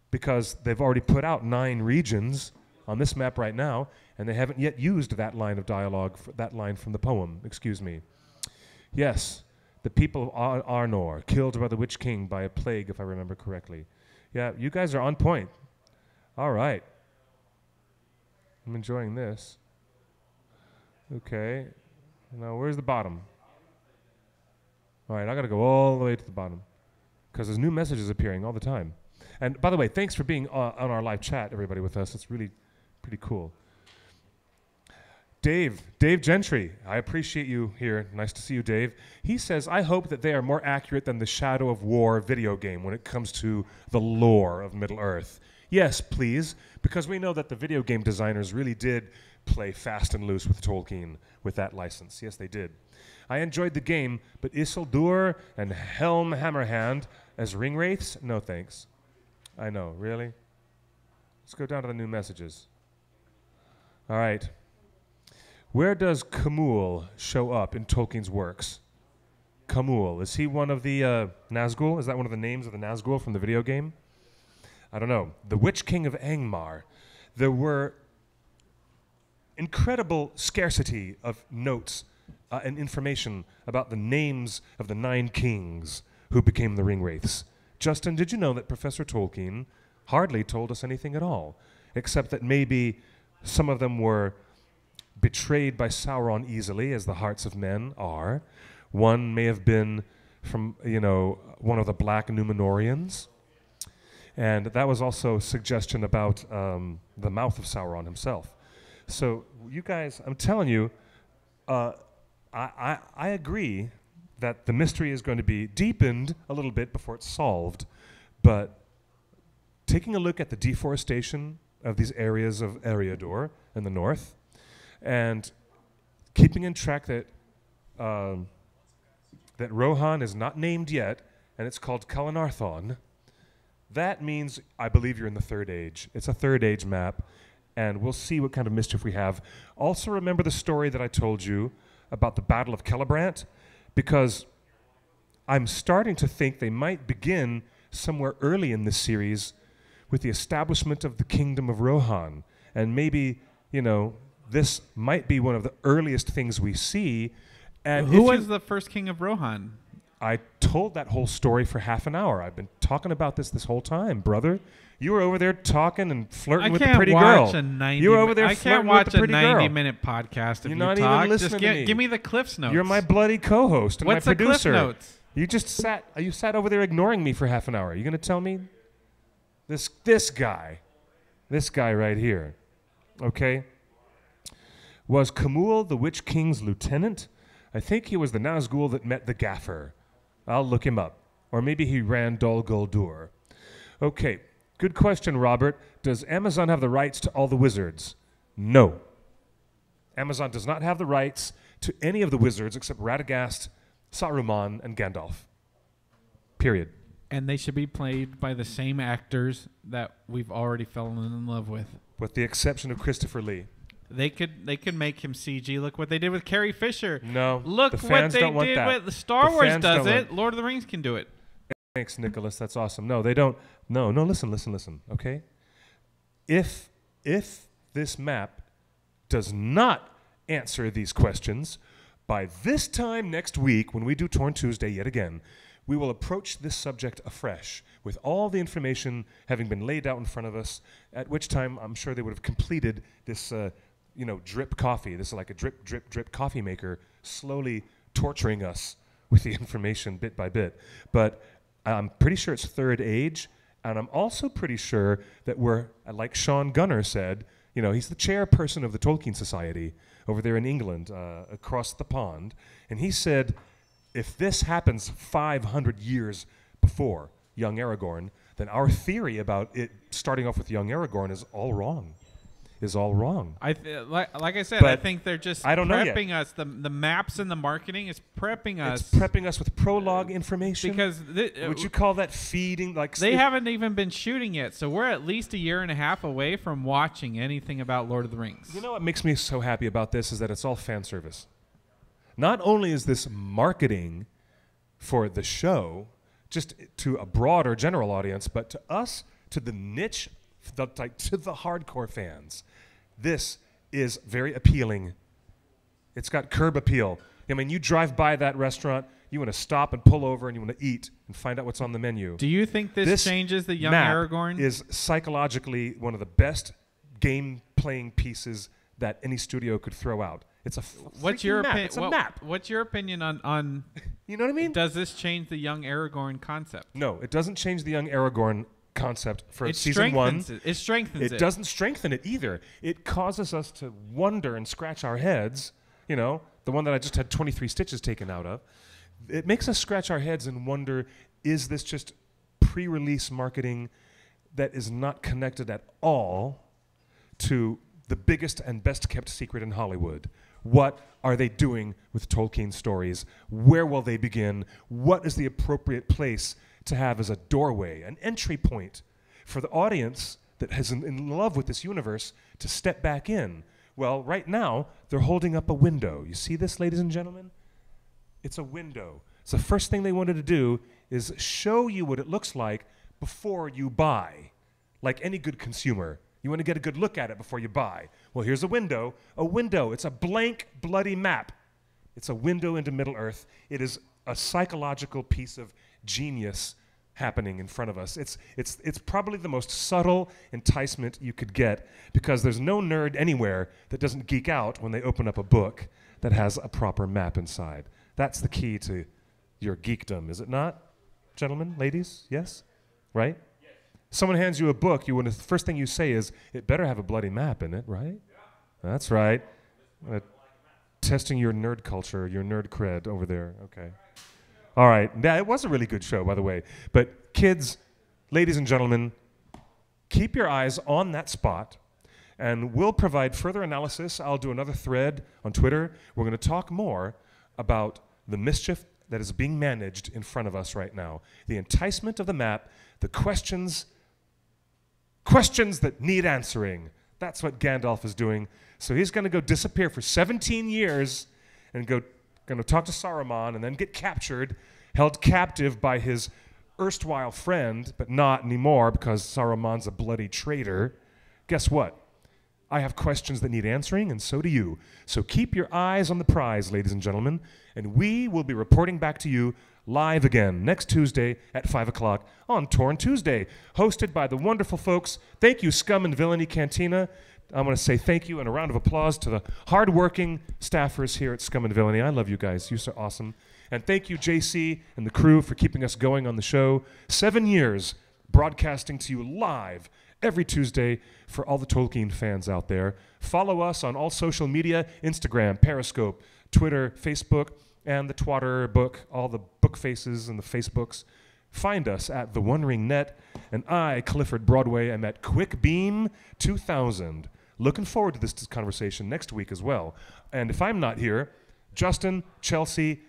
because they've already put out 9 regions on this map right now, and they haven't yet used that line of dialogue, that line from the poem, excuse me. Yes, the people of Arnor, killed by the Witch King by a plague, if I remember correctly. Yeah, you guys are on point. All right. I'm enjoying this. Okay. Now, where's the bottom? All right, I got to go all the way to the bottom because there's new messages appearing all the time. And by the way, thanks for being on our live chat, everybody, with us. It's really pretty cool. Dave Gentry, I appreciate you here. Nice to see you, Dave. He says, I hope that they are more accurate than the Shadow of War video game when it comes to the lore of Middle-earth. Yes, please, because we know that the video game designers really did play fast and loose with Tolkien with that license. Yes, they did. I enjoyed the game, but Isildur and Helm Hammerhand as ringwraiths? No thanks. I know, really? Let's go down to the new messages. All right. Where does Khamûl show up in Tolkien's works? Khamûl, is he one of the Nazgul? Is that one of the names of the Nazgul from the video game? I don't know. The Witch King of Angmar. There were incredible scarcity of notes and information about the names of the 9 kings who became the ringwraiths. Justin, did you know that Professor Tolkien hardly told us anything at all, except that maybe some of them were betrayed by Sauron easily, as the hearts of men are. One may have been from, one of the Black Númenóreans. And that was also a suggestion about the mouth of Sauron himself. So you guys, I'm telling you, I agree that the mystery is going to be deepened a little bit before it's solved. But taking a look at the deforestation of these areas of Eriador in the north, and keeping in track that that Rohan is not named yet, and it's called Kalanarthon, that means I believe you're in the Third Age. It's a Third Age map, and we'll see what kind of mischief we have. Also remember the story that I told you about the Battle of Celebrant, because I'm starting to think they might begin somewhere early in this series with the establishment of the Kingdom of Rohan, and maybe, this might be one of the earliest things we see. And who was the first king of Rohan? I told that whole story for half an hour. I've been talking about this whole time, brother. You were over there talking and flirting with the pretty girl. You were over there flirting with the pretty girl. I can't watch a 90-minute podcast if You're you not talk. even listening to me. Give me the Cliff's Notes. You're my bloody co-host and What's my the producer. Cliff Notes? You sat over there ignoring me for half an hour. You going to tell me? This guy right here, okay? Was Khamûl the Witch King's lieutenant? I think he was the Nazgul that met the Gaffer. I'll look him up. Or maybe he ran Dol Guldur. Okay, good question, Robert. Does Amazon have the rights to all the wizards? No. Amazon does not have the rights to any of the wizards except Radagast, Saruman, and Gandalf. Period. And they should be played by the same actors that we've already fallen in love with. With the exception of Christopher Lee. They could make him CG. Look what they did with Carrie Fisher. No, look the fans what don't want they did that. with Star Wars does don't it. want. Lord of the Rings can do it. Thanks, Nicholas. That's awesome. No, they don't. No. Listen. Okay, if this map does not answer these questions by this time next week, when we do Torn Tuesday yet again, we will approach this subject afresh with all the information having been laid out in front of us. At which time, I'm sure they would have completed this. Drip coffee. This is like a drip coffee maker, slowly torturing us with the information bit by bit. But I'm pretty sure it's Third Age, and I'm also pretty sure that we're, like Sean Gunner said, he's the chairperson of the Tolkien Society over there in England, across the pond, and he said, if this happens 500 years before young Aragorn, then our theory about it starting off with young Aragorn is all wrong. Like I said, But I think they're just I don't know yet. prepping us. The maps and the marketing is prepping us. It's prepping us with prologue information. Because would you call that feeding? They haven't even been shooting yet, so we're at least a year and a half away from watching anything about Lord of the Rings. You know what makes me so happy about this is that it's all fan service. Not only is this marketing for the show, just to a broader general audience, but to us, to the niche, to the hardcore fans, this is very appealing. It's got curb appeal. I mean, you drive by that restaurant, you want to stop and pull over, and you want to eat and find out what's on the menu. Do you think this changes the young Aragorn? Is psychologically one of the best game-playing pieces that any studio could throw out. It's a what's your map. It's a map. What's your opinion on you know what I mean? Does this change the young Aragorn concept? No, it doesn't change the young Aragorn concept for It season one. strengthens it. It strengthens it. It doesn't strengthen it either. It causes us to wonder and scratch our heads. You know, the one that I just had 23 stitches taken out of. It makes us scratch our heads and wonder, is this just pre-release marketing that is not connected at all to the biggest and best kept secret in Hollywood? What are they doing with Tolkien stories? Where will they begin? What is the appropriate place to have as a doorway, an entry point for the audience that is in love with this universe to step back in? Well, right now, they're holding up a window. You see this, ladies and gentlemen? It's a window. So the first thing they wanted to do is show you what it looks like before you buy. Like any good consumer, you want to get a good look at it before you buy. Well, here's a window. A window. It's a blank, bloody map. It's a window into Middle-earth. It is a psychological piece of genius happening in front of us. It's probably the most subtle enticement you could get, because there's no nerd anywhere that doesn't geek out when they open up a book that has a proper map inside. That's the key to your geekdom, is it not? Gentlemen, ladies, yes? Right? Yes. Someone hands you a book, the first thing you say is, it better have a bloody map in it, right? Yeah. That's right. Testing your nerd culture, your nerd cred over there. Okay. All right. Yeah, it was a really good show, by the way. But kids, ladies and gentlemen, keep your eyes on that spot, and we'll provide further analysis. I'll do another thread on Twitter. We're going to talk more about the mischief that is being managed in front of us right now. The enticement of the map, the questions that need answering. That's what Gandalf is doing. So he's going to go disappear for 17 years and going to talk to Saruman and then get captured, held captive by his erstwhile friend, but not anymore because Saruman's a bloody traitor. Guess what? I have questions that need answering, and so do you. So keep your eyes on the prize, ladies and gentlemen, and we will be reporting back to you live again next Tuesday at 5 o'clock on Torn Tuesday, hosted by the wonderful folks. Thank you, Scum and Villainy Cantina. I want to say thank you and a round of applause to the hardworking staffers here at Scum and Villainy. I love you guys. You're so awesome. And thank you, JC and the crew, for keeping us going on the show. 7 years broadcasting to you live every Tuesday for all the Tolkien fans out there. Follow us on all social media, Instagram, Periscope, Twitter, Facebook, and the Twatter book, all the book faces and the Facebooks. Find us at The One Ring Net, and I, Clifford Broadway, am at QuickBeam 2000. Looking forward to this conversation next week as well. And if I'm not here, Justin, Chelsea,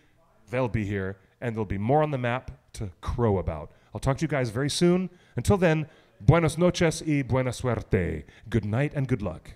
they'll be here, and there'll be more on the map to crow about. I'll talk to you guys very soon. Until then, buenas noches y buena suerte. Good night and good luck.